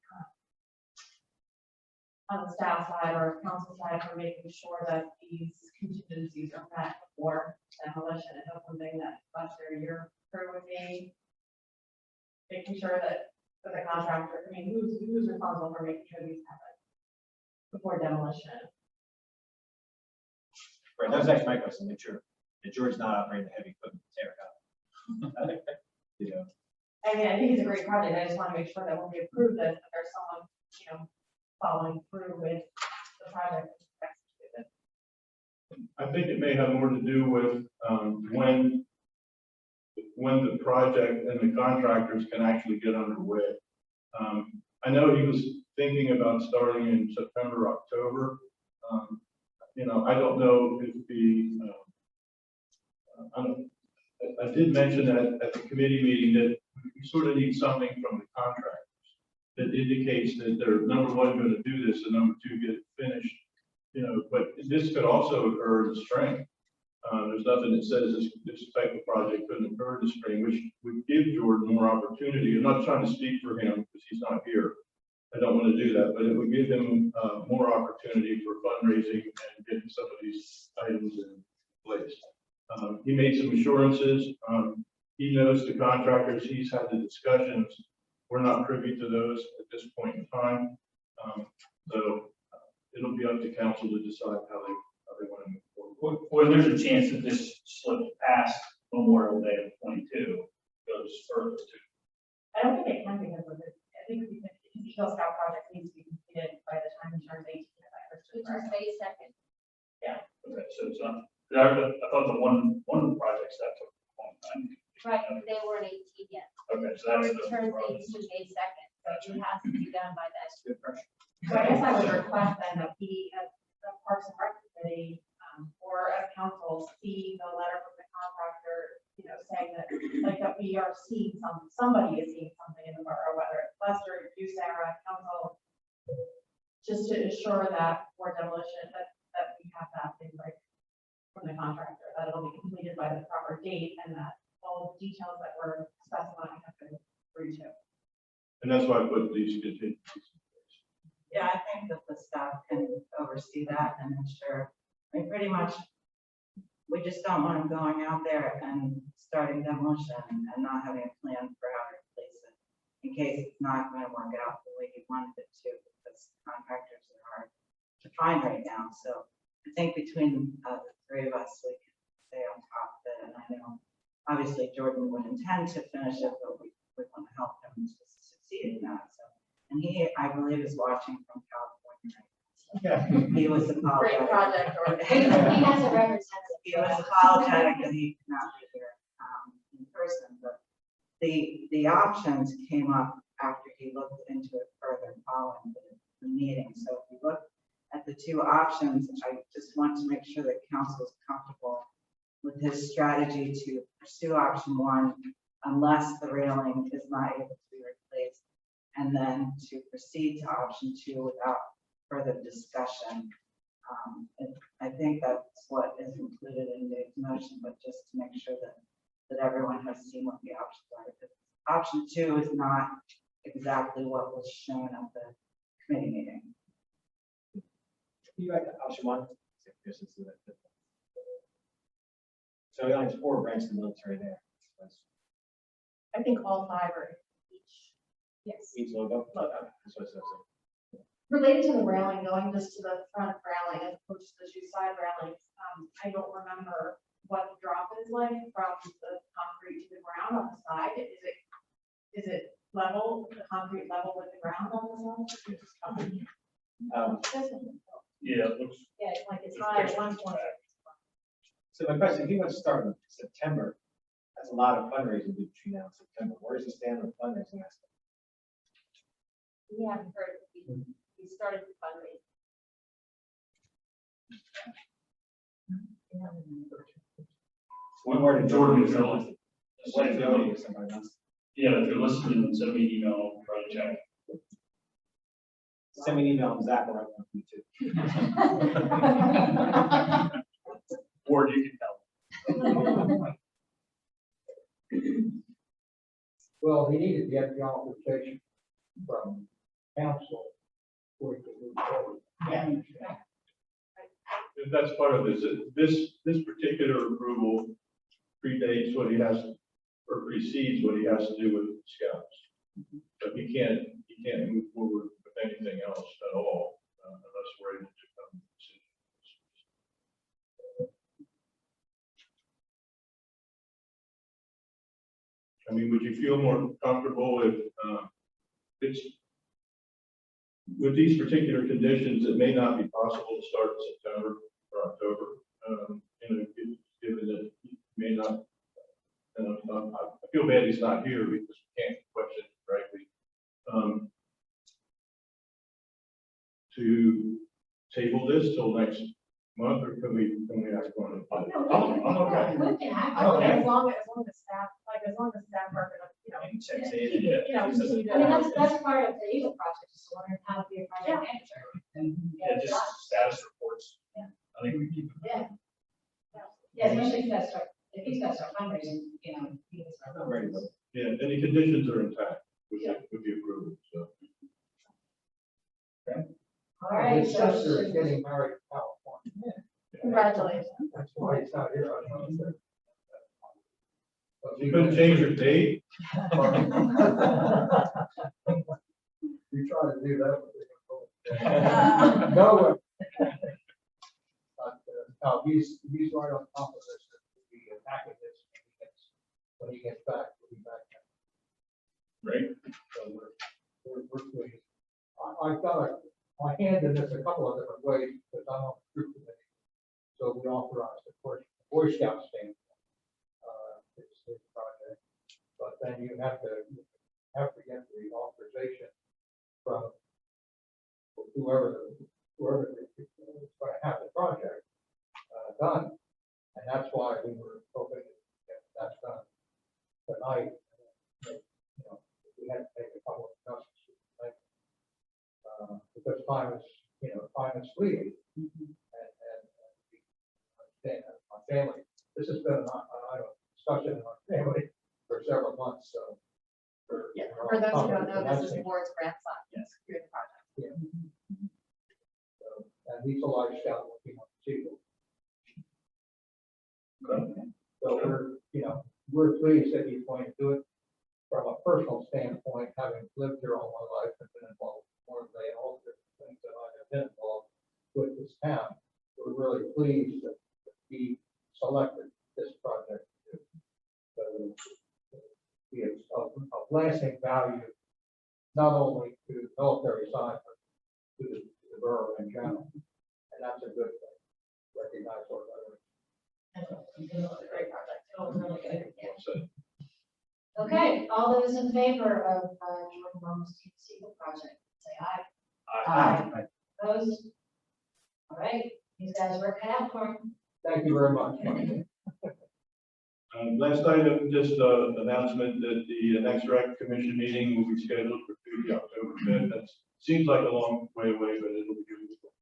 on the staff side or council side for making sure that these contingencies are met before demolition? Is that something that Buster, your crew would be making sure that the contractor, I mean, who's responsible for making sure these happen before demolition? Right, that was actually my question, make sure that George's not operating the heavy equipment to tear it up. You know, I mean, I think it's a great project. I just want to make sure that when we approve this, that there's someone, following through with the project. I think it may have more to do with when the project and the contractors can actually get underway. I know he was thinking about starting in September, October. I don't know if I did mention at the committee meeting that we sort of need something from the contractors that indicates that they're, number one, going to do this, and number two, get it finished. But this could also occur in the spring. There's nothing that says this type of project couldn't occur in the spring, which would give Jordan more opportunity. I'm not trying to speak for him because he's not here. I don't want to do that, but it would give him more opportunity for fundraising and getting some of these items in place. He made some assurances. He knows the contractors. He's had the discussions. We're not privy to those at this point in time. So it'll be up to council to decide how they want to move forward. Well, there's a chance that this slipped past Memorial Day of 22 goes further to. I don't think it can be, because I think the Eagle Scout project needs to be completed by the time it turns 18. Which is May 2nd. Okay, so it's not, I thought the one of the projects that took a long time. Right, they weren't 18 yet. Okay, so that's It the. turns 18 May 2nd, so it has to be done by then. Good question. So I guess I would request then that we, as the Parks and Rec committee, or as council, see the letter from the contractor, saying that, like, that we are seeing somebody is seeing something in the borough, whether it's Lester, you, Sarah, council, just to ensure that for demolition, that we have that thing right from the contractor, that it'll be completed by the proper date, and that all the details that were specified have been agreed to. And that's why I put these contingencies in place. Yeah, I think that the staff can oversee that and ensure, pretty much, we just don't want them going out there and starting demolition and not having a plan for how to replace it in case it's not going to work out the way you wanted it to, because contractors are hard to find right now. So I think between the three of us, we can stay on top of it. And I know, obviously, Jordan would intend to finish it, but we want to help him to succeed in that. So, and he, I believe, is watching from California. Yeah. He was Great apologetic. project, or. He has a record He was apologetic that he could not be here in person, but the options came up after he looked into it further following the meeting. So if you look at the two options, I just want to make sure that council is comfortable with his strategy to pursue option one unless the railing is not able to be replaced, and then to proceed to option two without further discussion. And I think that's what is included in Dave's motion, but just to make sure that everyone has seen what the options are. Because option two is not exactly what was shown at the committee meeting. You like option one? So he only has 4 branches of the military there. I think all 5 are each. Yes. Each logo? Logo. That's what it says. Related to the railing, going just to the front railing as opposed to the 2 side railings, I don't remember what the drop is like from the concrete to the ground on the side. Is it level, the concrete level with the ground on the side? Yeah, it looks, Yeah, like it's high at one point. So my question, if he wants to start in September, that's a lot of fundraising between now and September. Where does he stand on the fundraising aspect? We haven't heard, we started the fundraising. One word in Jordan, is if you're listening. What if Jody or somebody else? Yeah, if you're listening, send me an email, I'll try to check. Send me an email, and Zach will write one for you too. Or you can tell. Well, he needed to get the authorization from council for it to move forward. That's part of this. This particular approval predates what he has, or precedes what he has to do with scouts. But he can't move forward with anything else at all, unless we're able to come to a decision. I mean, would you feel more comfortable if, it's, with these particular conditions, it may not be possible to start in September or October, given that he may not, I feel bad he's not here because we can't question it correctly. To table this till next month, or can we ask one of the? I'm okay. We can act, as long as staff, as long as staff are gonna, And checks keep in. it, continue to. I mean, that's part of the Eagle project, is to learn how to be a project manager. Yeah, just status reports. Yeah. I think we keep. Yeah, especially if he's got to start fundraising, he needs to start I'm ready to fundraising. go. Yeah, and the conditions are intact with the approval, so. All right, His so sister is getting married in California. Congratulations. That's why he's not here. You couldn't change your date? We try to do that. But no, no, he's right on top of this. We attacking this when he gets back. We'll be back. Right. So we're pleased. I've got my hand in this a couple of different ways, because I'm on the group committee. So we authorized, of course, the Boy Scout stand. It's this project, but then you have to get the authorization from whoever is going to have the project done. And that's why we were hoping to get that done tonight. We had to take a couple of adjustments tonight. Because time is fleeting. And my family, this has been an item of discussion in our family for several months, so. Yeah, for those who don't know, this is the board's grandson. Yes. Through the project. Yeah. So, and he's a large scout working on the table. So we're pleased that he's going to do it from a personal standpoint, having lived here all my life and been involved more than all the different things that I have been involved with this town. We're really value, not only to the military side, but to the borough in general. And that's a good thing, recognize our veterans. It was a great project. It was really good. Yeah. So, Okay, all those in favor of joining Ramos Street Seagull project, say aye. Aye. Opposed? All right, these guys work it out for them. Thank you very much. Last item, just an announcement that the next rec commission meeting will be scheduled for Tuesday, October 5th. That seems like a long way away, but it'll be beautiful.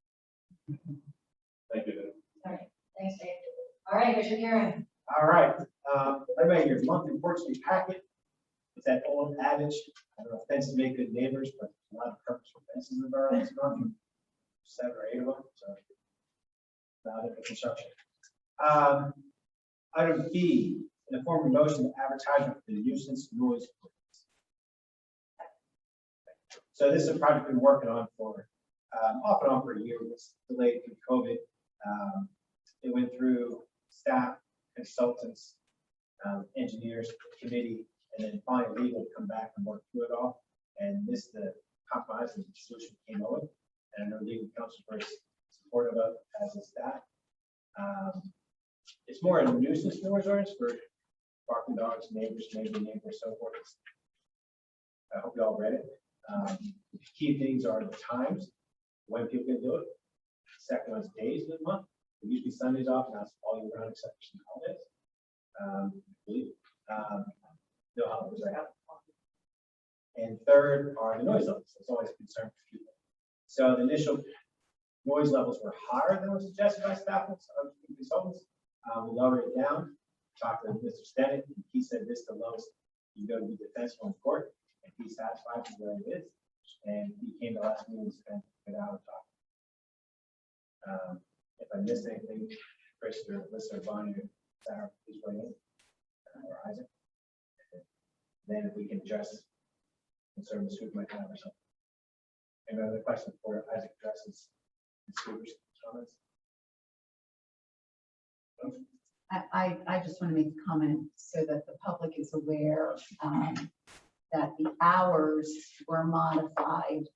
Thank you. Dave. All right, thanks, Dave. All right, Mr. Karen. All right, everybody, your monthly reports in your packet. It's that old adage, I don't know, fences make good neighbors, but a lot of purpose for fences in the borough this month. 7 or 8 of them, so. About it for construction. Item B, in the form of motion to advertisement for the nuisance noise ordinance. So this is a project we've been working on for, off and on for a year. It was delayed through COVID. It went through staff, consultants, engineers, committee, and then finally legal to come back and work through it all. And this is the compromise and solution we came up with. And I know legal counsel is very supportive of, as is staff. It's more a nuisance noise ordinance for barking dogs, neighbors, so forth. I hope you all read it. Key things are the times, when people can do it. Second one's days of the month. Usually Sundays off, and that's all year round except for some holidays. I believe. No holidays right now. And third are the noise levels. That's always a concern for people. So the initial noise levels were higher than was suggested by staff and consultants. We lowered it down, talked to Mr. Stennett, and he said this is the lowest you go to be defensible in court, and he's satisfied with where it is. And he came to last meeting and spent an hour talking. If I missed anything, Chris or Alyssa or Bonnie or Sarah, please weigh in, or Isaac. Then if we can address concerns the student might have or something. Any other questions before Isaac addresses the students' comments? I just want to make a comment so that the public is aware that the hours were modified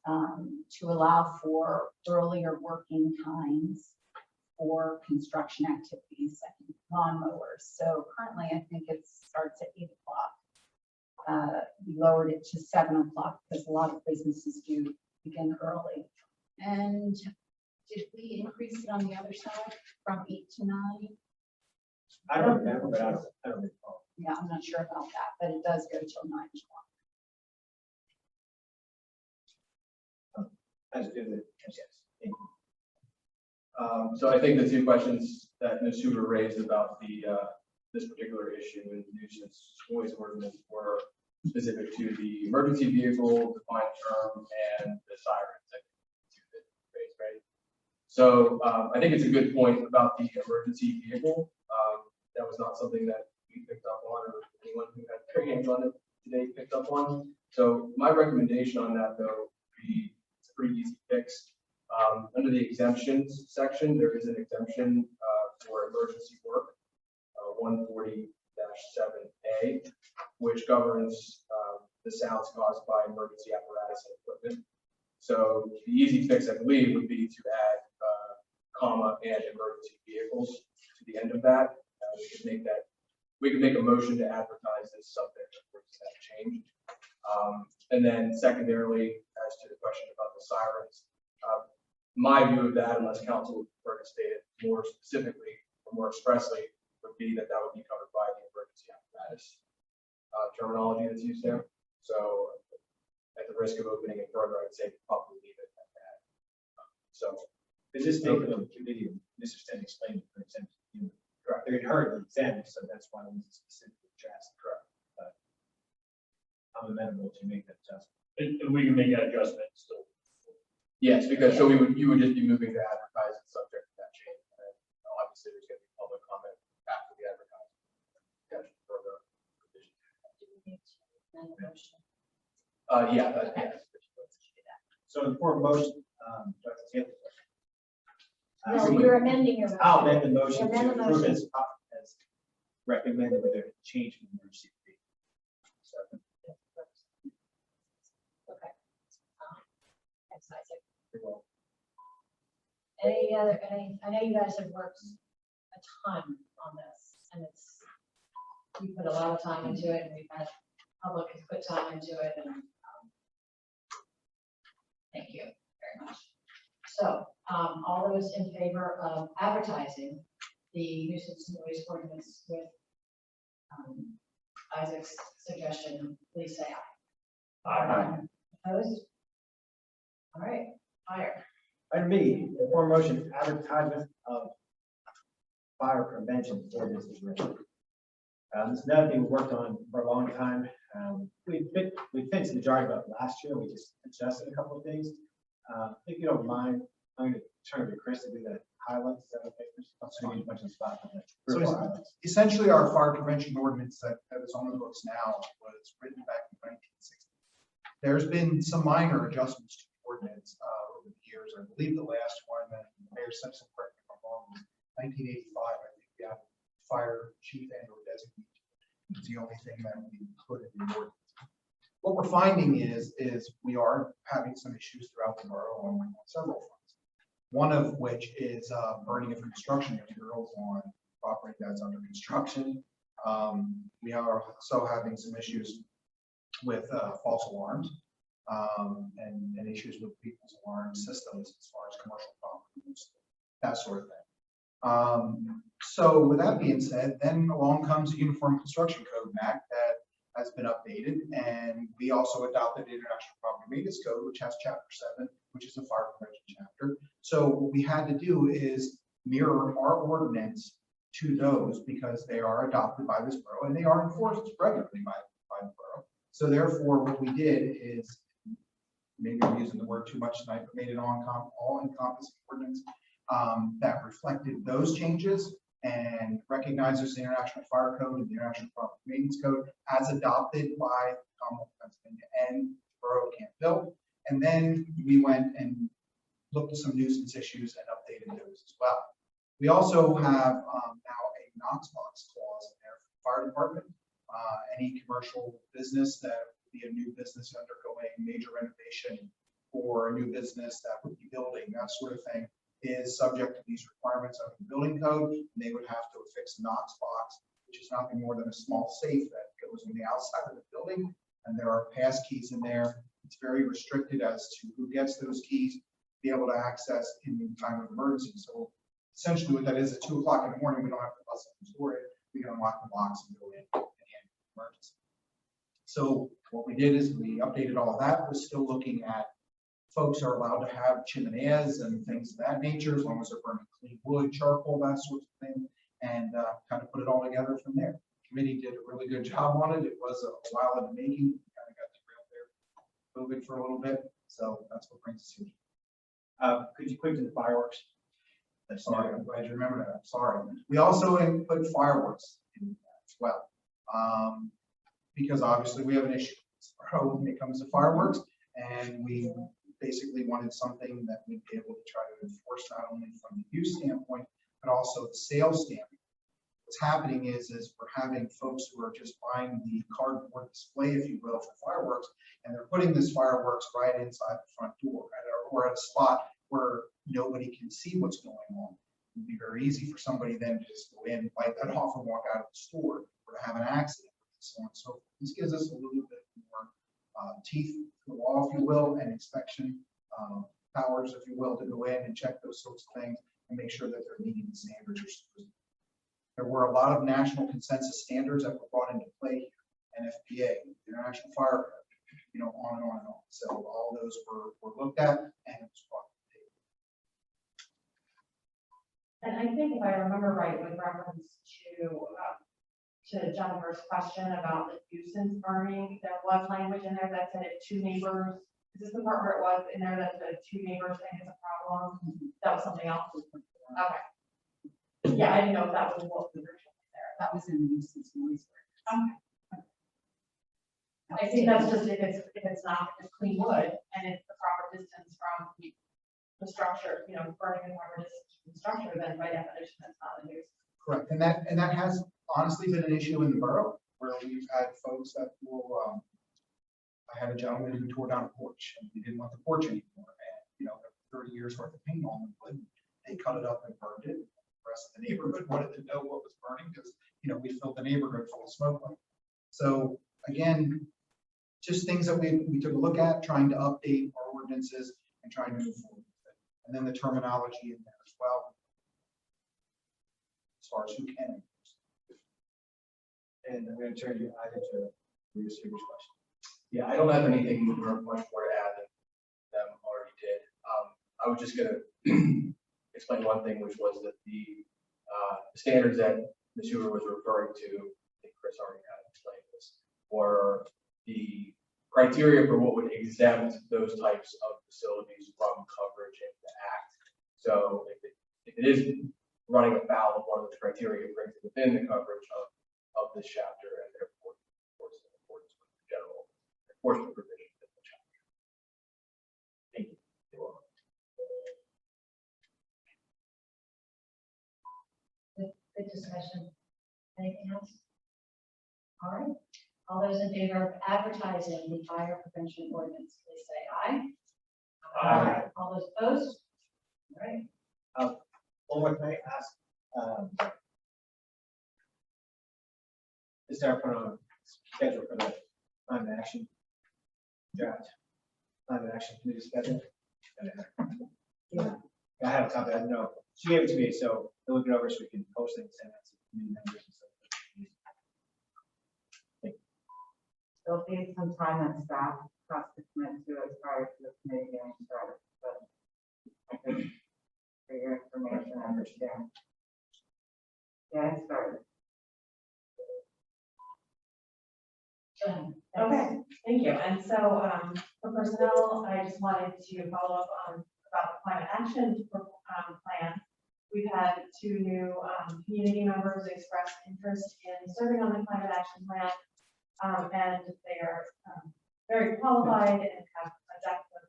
to allow for earlier working times for construction activities and lawnmowers. So currently, I think it starts at 8 o'clock. We lowered it to 7 o'clock because a lot of businesses do begin early. And did we increase it on the other side from 8 to 9? I don't remember, but I don't recall. Yeah, I'm not sure about that, but it does go till 9 o'clock. As do the, yes. So I think the two questions that Ms. Hoover raised about the this particular issue in the nuisance noise ordinance were specific to the emergency vehicle, defined term, and the sirens that you raised, right? So I think it's a good point about the emergency vehicle. That was not something that we picked up on, or anyone who had their hands on it today picked up on. So my recommendation on that, though, would be it's a pretty easy fix. Under the exemptions section, there is an exemption for emergency work, 140-7A, which governs the sounds caused by emergency apparatus and equipment. So the easy fix, I believe, would be to add comma and emergency vehicles to the end of that. We could make a motion to advertise this subject to that change. And then secondarily, as to the question about the sirens, my view of that, unless council would prefer to state it more specifically or more expressly, would be that that would be covered by the emergency apparatus terminology that's used there. So at the risk of opening it further, I'd say probably leave it at that. So Is this taken on the committee? Mr. Sten explained it, for example. Correct. They're inherently exempt, so that's why we specifically addressed. Correct. But I'm amenable to make that adjustment. And we can make that adjustment still. yes, because so you would just be moving to advertise it subject to that change. And obviously, there's going to be public comment after the advertisement. Further revision. Yes. So in form of motion, Dr. Taylor. No, you're amending your. I'll amend the motion Amend to the approve motion. as recommended with a change in the emergency. well. I know you guys have worked a ton on this, and you put a lot of time into it, and we've had public has put time into it, and thank you very much. So, all those in favor of advertising the nuisance noise ordinance with Isaac's suggestion, please say aye. Aye. Opposed? All right, fire. Item B, the form motion advertisement of fire prevention ordinance is written. This is another thing we worked on for a long time. We finished the majority of it last year. We just adjusted a couple of things. If you don't mind, I'm going to turn to Chris to do the highlights. Is that okay, Chris? I'll show you a bunch of spots on that. So Three or four highlights. essentially, our fire prevention ordinance that is on the books now was written back in 1960. There's been some minor adjustments to the ordinance over the years. I believe the last one, Mayor Simpson, correct me if I'm wrong, was 1985. I think we have fire chief and or designee. It's the only thing that we put in the ordinance. What we're finding is we are having some issues throughout the borough on several fronts. One of which is burning of construction materials on property that's under construction. We are also having some issues with false alarms and issues with people's alarm systems as far as commercial properties, that sort of thing. So with that being said, then along comes the Uniform Construction Code Act that has been updated, and we also adopted the International Property Maintenance Code, which has Chapter 7, which is a fire prevention chapter. So what we had to do is mirror our ordinance to those because they are adopted by this borough and they are enforced regularly by the borough. So therefore, what we did is, maybe I'm using the word too much tonight, but made it all-encompassing ordinance that reflected those changes and recognizes the International Fire Code and the International Property Maintenance Code as adopted by Commonwealth of Pennsylvania and the Borough of Campbell. And then we went and looked at some nuisance issues and updated those as well. We also have now a Knox box clause in there for the fire department. Any commercial business that would be a new business undergoing major renovation or a new business that would be building, that sort of thing, is subject to these requirements of the building code. And they would have to affix a Knox box, which is nothing more than a small safe that goes on the outside of the building. And there are pass keys in there. It's very restricted as to who gets those keys to be able to access in the time of emergency. So essentially what that is, at 2 o'clock in the morning, we don't have to bust it and store it. We can unlock the box and go in and handle the emergency. So what we did is we updated all of that. We're still looking at folks are allowed to have chimeneas and things of that nature, as long as they're burning clean wood, charcoal, that sort of thing, and kind of put it all together from there. The committee did a really good job on it. It was a while in the making. We kind of got derailed there, COVID for a little bit, so that's what brings us here. Could you quick to the fireworks? I'm sorry, I'm glad you remember that. I'm sorry. We also put fireworks in that as well, because obviously we have an issue when it comes to fireworks, and we basically wanted something that we'd be able to try to enforce not only from the use standpoint, but also the sales standpoint. What's happening is we're having folks who are just buying the cardboard display, if you will, for fireworks, and they're putting this fireworks right inside the front door or at a spot where nobody can see what's going on. It would be very easy for somebody then to just go in, light that off, and walk out of the store, or to have an accident, and so on and so forth. This gives us a little bit more teeth to the law, if you will, and inspection powers, if you will, to go in and check those sorts of things and make sure that they're meeting the standards you're supposed to. There were a lot of national consensus standards that were brought into play here, NFPA, the International Fire Code, on and on and on. So all those were looked at and it was brought to the table. And I think if I remember right, with reference to Jennifer's question about the nuisance burning, there was language in there that said it two neighbors. Is this the part where it was in there that the two neighbors think is a problem? That was something else. Okay. Yeah, I didn't know if that was what was originally there. That was in the nuisance noise. Okay. I think that's just if it's not clean wood and it's the proper distance from the structure, burning the proper distance from the structure, then by definition, that's not a nuisance. Correct, and that has honestly been an issue in the borough where we've had folks that I had a gentleman who tore down a porch and he didn't want the porch anymore. And, 30 years worth of paint on the wood. They cut it up and burned it. The rest of the neighborhood wanted to know what was burning because, we filled the neighborhood full of smoke. So again, just things that we took a look at, trying to update our ordinances and trying to move forward with it. And then the terminology in there as well, as far as who can. And I'm going to turn you either to Bruce or your question. Yeah, I don't have anything much more to add than them already did. I was just gonna explain one thing, which was that the standards that Ms. Hoover was referring to, I think Chris already kind of explained this, were the criteria for what would exempt those types of facilities from coverage in the act. So if it is running afoul of one of the criteria, it brings it within the coverage of this chapter, and therefore, of course, in accordance with the general enforcement provisions of the chapter. Thank you. You're welcome. Good discussion. Anything else? All right. All those in favor of advertising the fire prevention ordinance, please say aye. Aye. All those opposed? All right. One more thing, ask, is there a put on schedule for the climate action draft? Climate action committee schedule? Yeah. I have a copy, I know, she gave it to me, so we'll look it over so we can post it and send it to committee members and stuff. There'll be some time that staff has to commit to as prior to the committee getting started, but I think for your information, I understand. Getting started. Okay, thank you. And so, for personnel, I just wanted to follow up on about the climate action plan. We've had 2 new community members express interest in serving on the climate action plan. And they are very qualified and have a depth of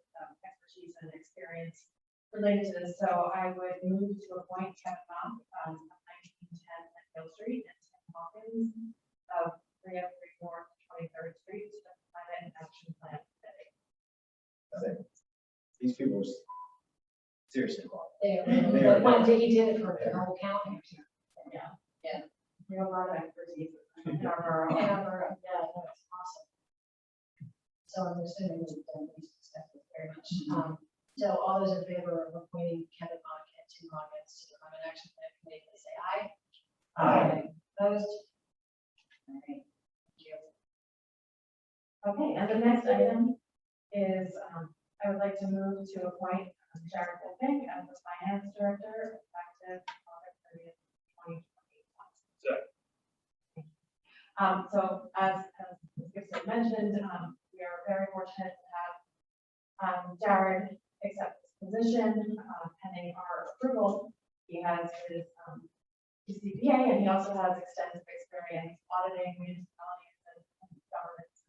expertise and experience related to this. So I would move to appoint Kevin Knopf of 1910 Hill Street and Tim Hawkins of 3034 23rd Street to the Climate Action Plan Committee. These people are seriously qualified. He did it for the whole county. Yeah. Yeah. We have a lot of expertise in our Yeah, that's awesome. So I'm assuming we've done these discussions very much. So all those in favor of appointing Kevin Mock and Tim Hawkins to the Climate Action Plan Committee, please say aye. Aye. Opposed? All right. Thank you. Okay, and the next item is, I would like to move to appoint Jared Wolfing as the finance director effective August 30th, 2021. So as Gibson mentioned, we are very fortunate to have Jared accept this position pending our approval. He has his CPA and he also has extensive experience auditing municipalities and governments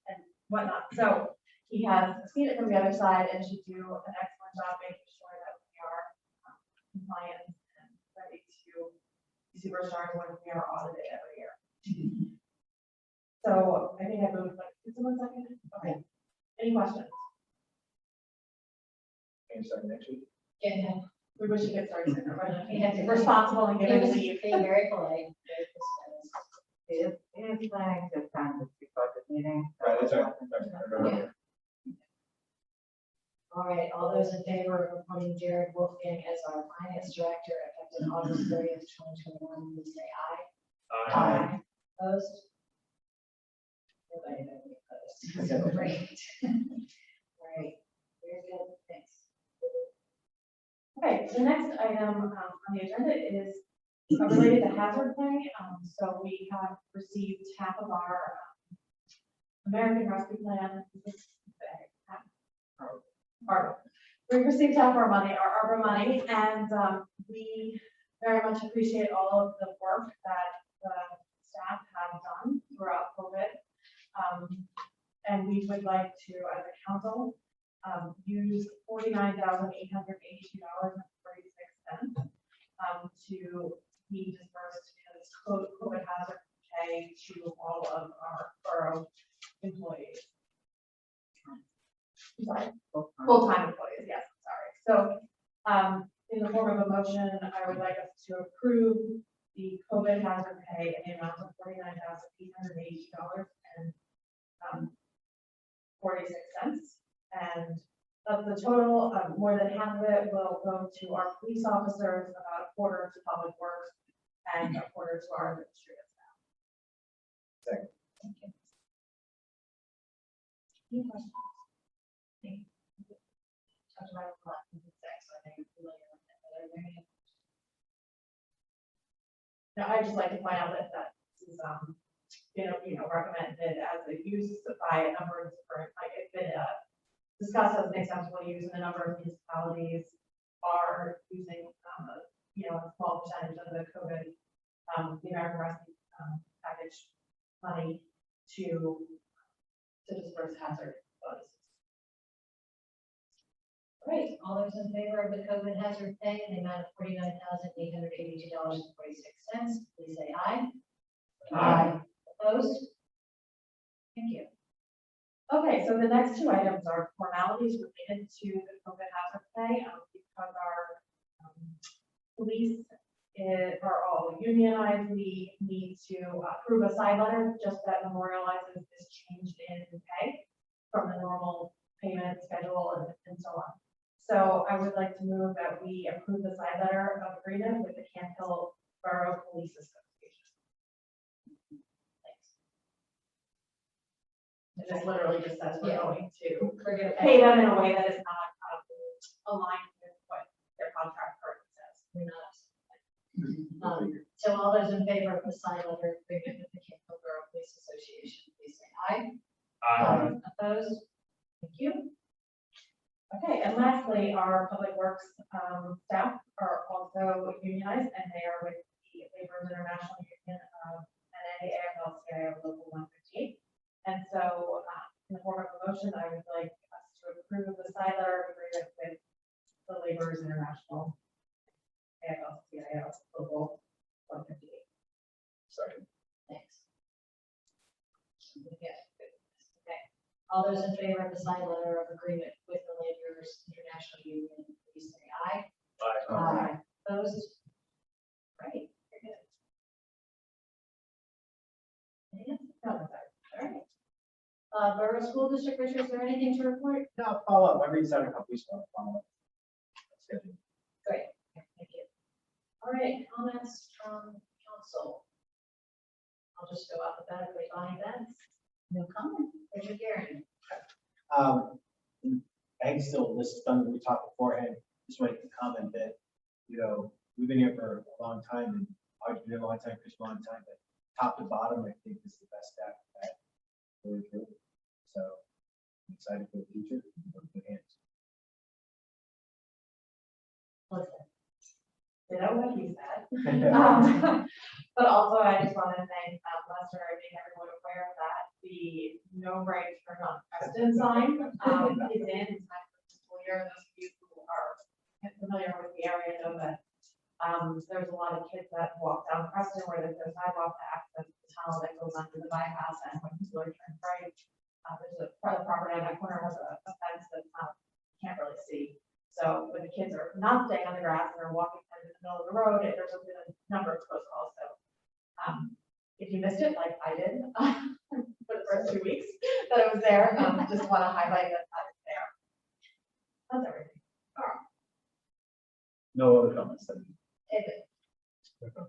and whatnot. So he has seen it from the other side and should do an excellent job making sure that we are compliant and ready to be superstars when we are audited every year. So I think I moved, like, did someone second? Okay. Any questions? Can you start next week? Yeah. We wish you could start sooner, but He had to- responsible and He giving was leave. being very polite. He is planning to attend the budget meeting. Right, that's right. All right, all those in favor of appointing Jared Wolfgang as our finance director effective August 30th, 2021, please say aye. Aye. Opposed? Nobody opposed. Great. All right, very good, thanks. Okay, the next item on the agenda is related to hazard pay. So we have received half of our American Rescue Plan. We've received half our money, our ARPA money, and we very much appreciate all of the work that the staff have done throughout COVID. And we would like to, as a council, use $49,882.36 to be dispersed as COVID hazard pay to all of our borough employees. I'm sorry, full-time employees, yes, I'm sorry. So, in the form of a motion, I would like us to approve the COVID hazard pay in the amount of $49,880 and 46 cents. And of the total, more than half of it will go to our police officers, about a quarter to public works, and a quarter to our administrative staff. Second. Thank you. Any questions? Thank you. Talked about it a lot in the text, so I think I'm familiar with it, but are there any- Now, I'd just like to point out that this is, recommended as a use by a number of different, like, it's been, discussed as an acceptable use, and a number of municipalities are using, a small percentage of the COVID, the American Rescue, package money to disperse hazard bonuses. Great, all those in favor of the COVID hazard pay in the amount of $49,882.46, please say aye. Aye. Opposed? Thank you. Okay, so the next two items are formalities related to the COVID hazard pay, because our police are all unionized. We need to approve a side letter just that memorializes this change in pay from the normal payment schedule and so on. So I would like to move that we approve the side letter of agreement with the Camp Hill Borough Police Association. It just literally just says we're going to pay them in a way that is not aligned with what their contract currently says. We're not. So all those in favor of the side letter agreement with the Camp Hill Borough Police Association, please say aye. Opposed? Thank you. Okay, and lastly, our public works staff are also unionized, and they are with the Laborers International Union of NA, AFL-CIO Local 158. And so, in the form of a motion, I would like us to approve the side letter agreement with the Laborers International AFL-CIO Local 158. Second. Thanks. Okay. All those in favor of the side letter of agreement with the Laborers International Union, please say aye. Aye. Opposed? Right. Very good. No, sorry. All right. Borough School District, Richard, is there anything to report? No, follow up. I reached out a couple weeks ago. Follow up. That's good. Great, thank you. All right, comments from council. I'll just go alphabetically by events. No comment. Richard Gary. Ag still listed under we talked beforehand. Just wanted to comment that, we've been here for a long time, and I've been here a long time, Chris, a long time, but top to bottom, I think this is the best staff we've had. Really true. So I'm excited for the future. We're in good hands. Listen, you know what he said. But also, I just want to thank Lester and make everyone aware that the no right turn on Preston sign is in time for the school year. Those of you who are familiar with the area know that there's a lot of kids that walk down Preston where there's no sidewalk to access the tunnel that goes under the bypass, and when people are turning right, there's a part of the property on that corner has a fence that can't really see. So when the kids are not staying on the grass and are walking in the middle of the road, there's been a number of close calls. So if you missed it, like I did for the first 2 weeks that I was there, just want to highlight that it's there. That's everything. No other comments. David. Since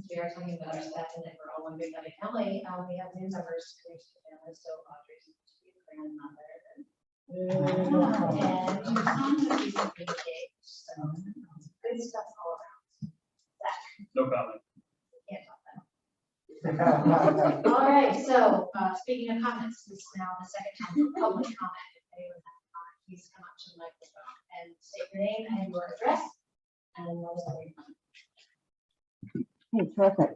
we are talking about our staff and that we're all one big buddy family, we have new members to the family, so Audrey's to be a grandmother. And your son has recently engaged, so good stuff all around. Zach, No comment. can't talk now. All right, so speaking of comments, this is now the second time for public comment. If anyone has a comment, please come up to the microphone and state your name and your address, and then we'll start your comment. Hey, terrific.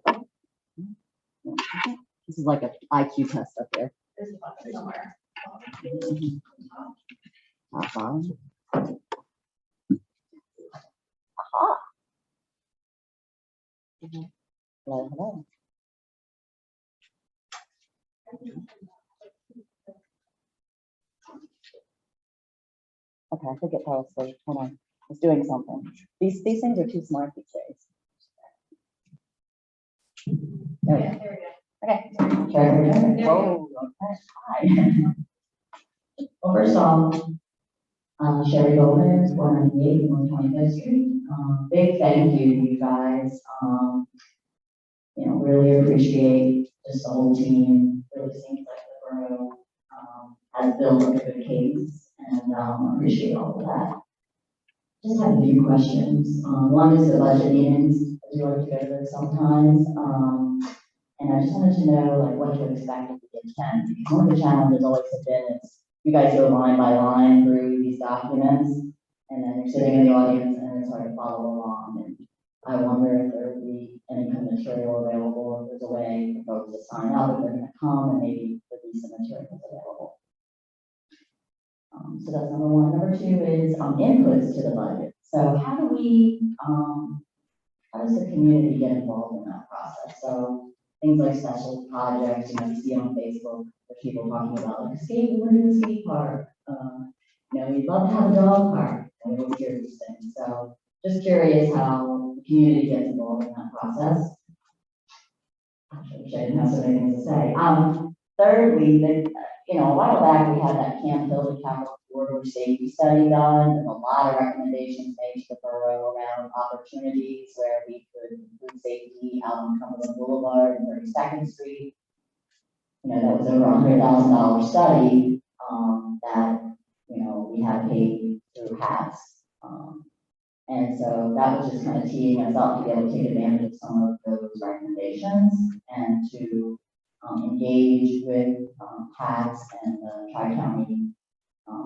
This is like an IQ test up there. There's a bucket somewhere. Aha. Hello, hello. Okay, I think it fell asleep. Hold on. It's doing something. These things are too smart these days. There we go. Yeah, there we go. Okay. Terrific. Whoa. Okay. Hi. Well, first off, Sherry Gomez, 198 North 25th Street. Big thank you to you guys. Really appreciate just the whole team. Really seems like the borough has built a good case, and appreciate all of that. Just have a few questions. One is the budget meetings. I do like to go to those sometimes. And I just wanted to know like what to expect at the intent. Because one of the challenges always have been is you guys go line by line through these documents, and then you're sitting in the audience and it's hard to follow along. And I wonder if there would be any kind of material available, if there's a way for folks to sign up if they're going to come, and maybe there'd be some materials available. So that's number one. Number two is inputs to the budget. So how does the community get involved in that process? So things like special projects, you see on Facebook, there's people talking about like we're doing a skate park. We'd love to have a dog park, and we always hear these things. So just curious how the community gets involved in that process. Actually, I wish I didn't have so many things to say. Thirdly, a while back we had that Camp Hill to Capital Corridor Safety Study done, and a lot of recommendations made to the borough around opportunities where we could improve safety out on Cumberland Boulevard and 32nd Street. That was over $100,000 study that we had paid through HATS. And so that was just kind of teeing us up to be able to take advantage of some of those recommendations and to engage with HATS and the Tri-County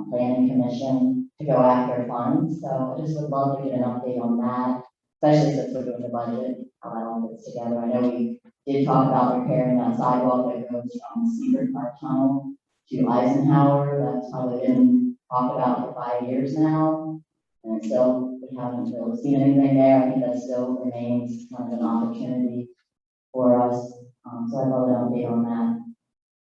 Planning Commission to go after funds. So I just would love to get an update on that, especially since we're doing the budget, how that all fits together. I know we did talk about repairing that sidewalk that goes from Seabird Park Tunnel to Eisenhower. That's probably been talked about for 5 years now. And still, we haven't really seen anything there. I think that still remains kind of an opportunity for us. So I'd love an update on that.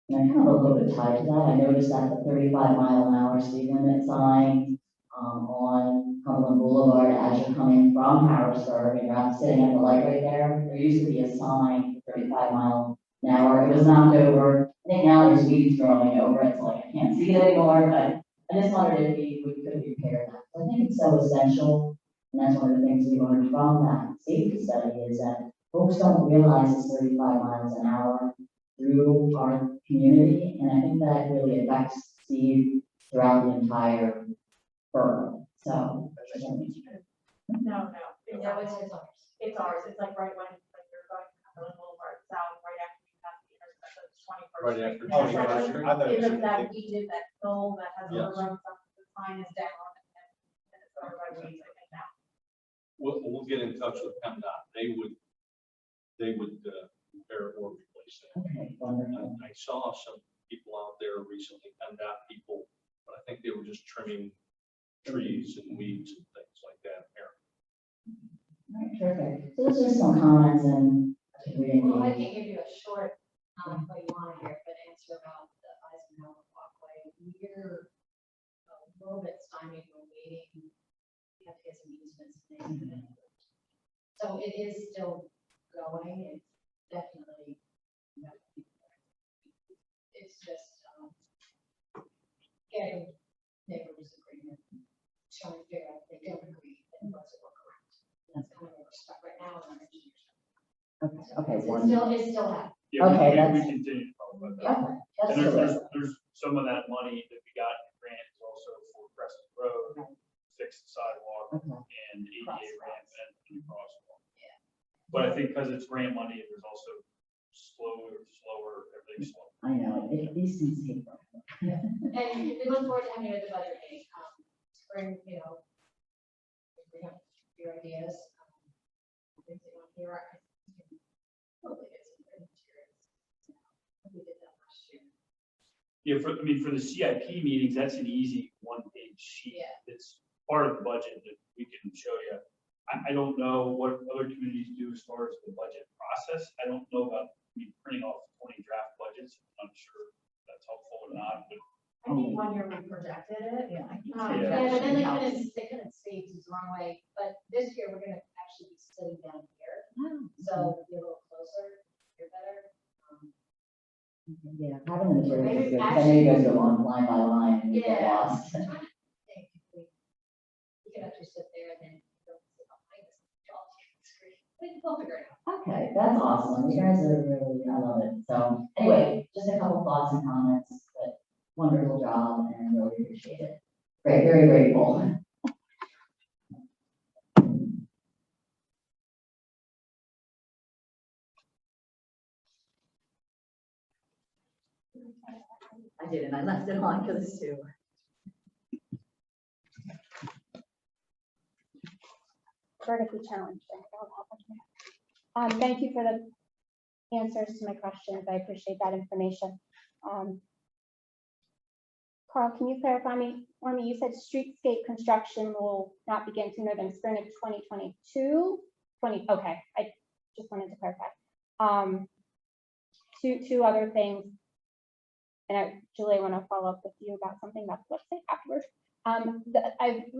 And I kind of a little bit tied to that. I noticed that the 35-mile-an-hour speed limit sign on Cumberland Boulevard as you're coming from Harrisburg and you're sitting at the light right there, there used to be a sign for 35 miles an hour. It was knocked over. I think now there's weeds growing over it, so like I can't see it anymore. But I just wondered if we could repair that. So I think it's so essential, and that's one of the things we learned from that safety study is that folks don't realize it's 35 miles an hour through our community, and I think that really affects speed throughout the entire borough. So. No, No, it's ours. it's ours. It's like right when you're going to Cumberland Boulevard South, right after you pass the intersection of 21st. Right Street. after. Yeah, Oh, right. yeah, I thought it was Given that something- we did that hill that has Yes. overgrown stuff, the sign is down and it's over by weeds, I think now. We'll get in touch with PennDOT. They would repair or replace that. Okay, wonderful. I saw some people out there recently, PennDOT people, but I think they were just trimming trees and weeds and things like that there. All right, terrific. So those are some comments and Well, I can give you a short, what you want to hear, but answer about the Eisenhower walkway. We're a little bit stymied when waiting. We have to get some easements made. So it is still going. It's definitely, it's just getting neighbors agreement, trying to figure out if they don't agree, then what's it work around. That's kind of where we're stuck right now. And Okay, it's wonderful. still happening. Yeah, Okay, we that's- continue to talk about that. Okay, that's And terrific. there's some of that money that we got in grant is also for Crescent Road, fix the sidewalk Okay. and ADA ramp and the crosswalk. Yeah. But I think because it's grant money, there's also slower, everything's slow. I know, these things take forever. And we look forward to having you at the budget meeting, bring, if we have your ideas, things you want to hear, I can hopefully get some good materials. We did that last year. Yeah, for the CIP meetings, that's an easy one-page sheet. Yeah. It's part of the budget that we can show you. I don't know what other communities do as far as the budget process. I don't know about printing off 20 draft budgets. I'm not sure if that's helpful or not, but I think 1 year we projected it. Yeah. I think Yeah, Yeah, but then helps. they couldn't see it's the wrong way, but this year we're gonna actually be sitting down here, Oh, so it'll be a little closer, you're better. Yeah, having the materials is Maybe good, 'cause I know you guys go on line by line and you get Yeah. lost. I'm trying to think if you can actually sit there and then go sit behind this tall screen. We'll figure it out. Okay, that's awesome. You guys are really, I love it. So anyway, just a couple thoughts and comments, but wonderful job and really appreciate it. Great, very grateful. I did, and I left it on for this too. Vertically challenged. Thank you for the answers to my questions. I appreciate that information. Carl, can you clarify for me, you said streetscape construction will not begin sooner than spring of 2022? Okay, I just wanted to clarify. Two other things. And Julie, I want to follow up with you about something about the website afterwards. I'm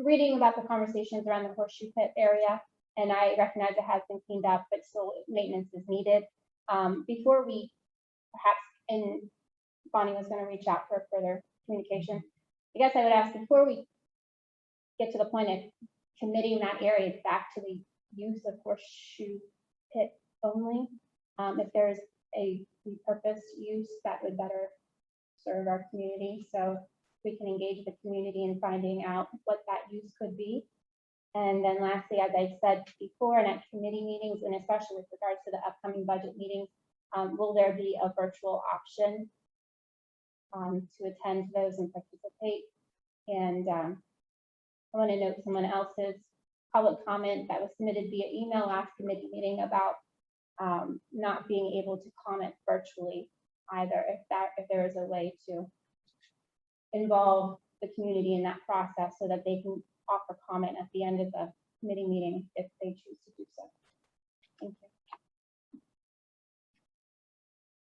reading about the conversations around the horseshoe pit area, and I recognize it has been cleaned up, but still maintenance is needed. Before we perhaps, and Bonnie was going to reach out for further communication. I guess I would ask before we get to the point of committing that area back to the use of horseshoe pit only, if there's a repurposed use that would better serve our community. So we can engage the community in finding out what that use could be. And then lastly, as I said before, and at committee meetings, and especially with regards to the upcoming budget meetings, will there be a virtual option to attend those and participate? And I want to note someone else's public comment that was submitted via email last committee meeting about not being able to comment virtually either, if there is a way to involve the community in that process so that they can offer comment at the end of the committee meeting if they choose to do so. Thank you.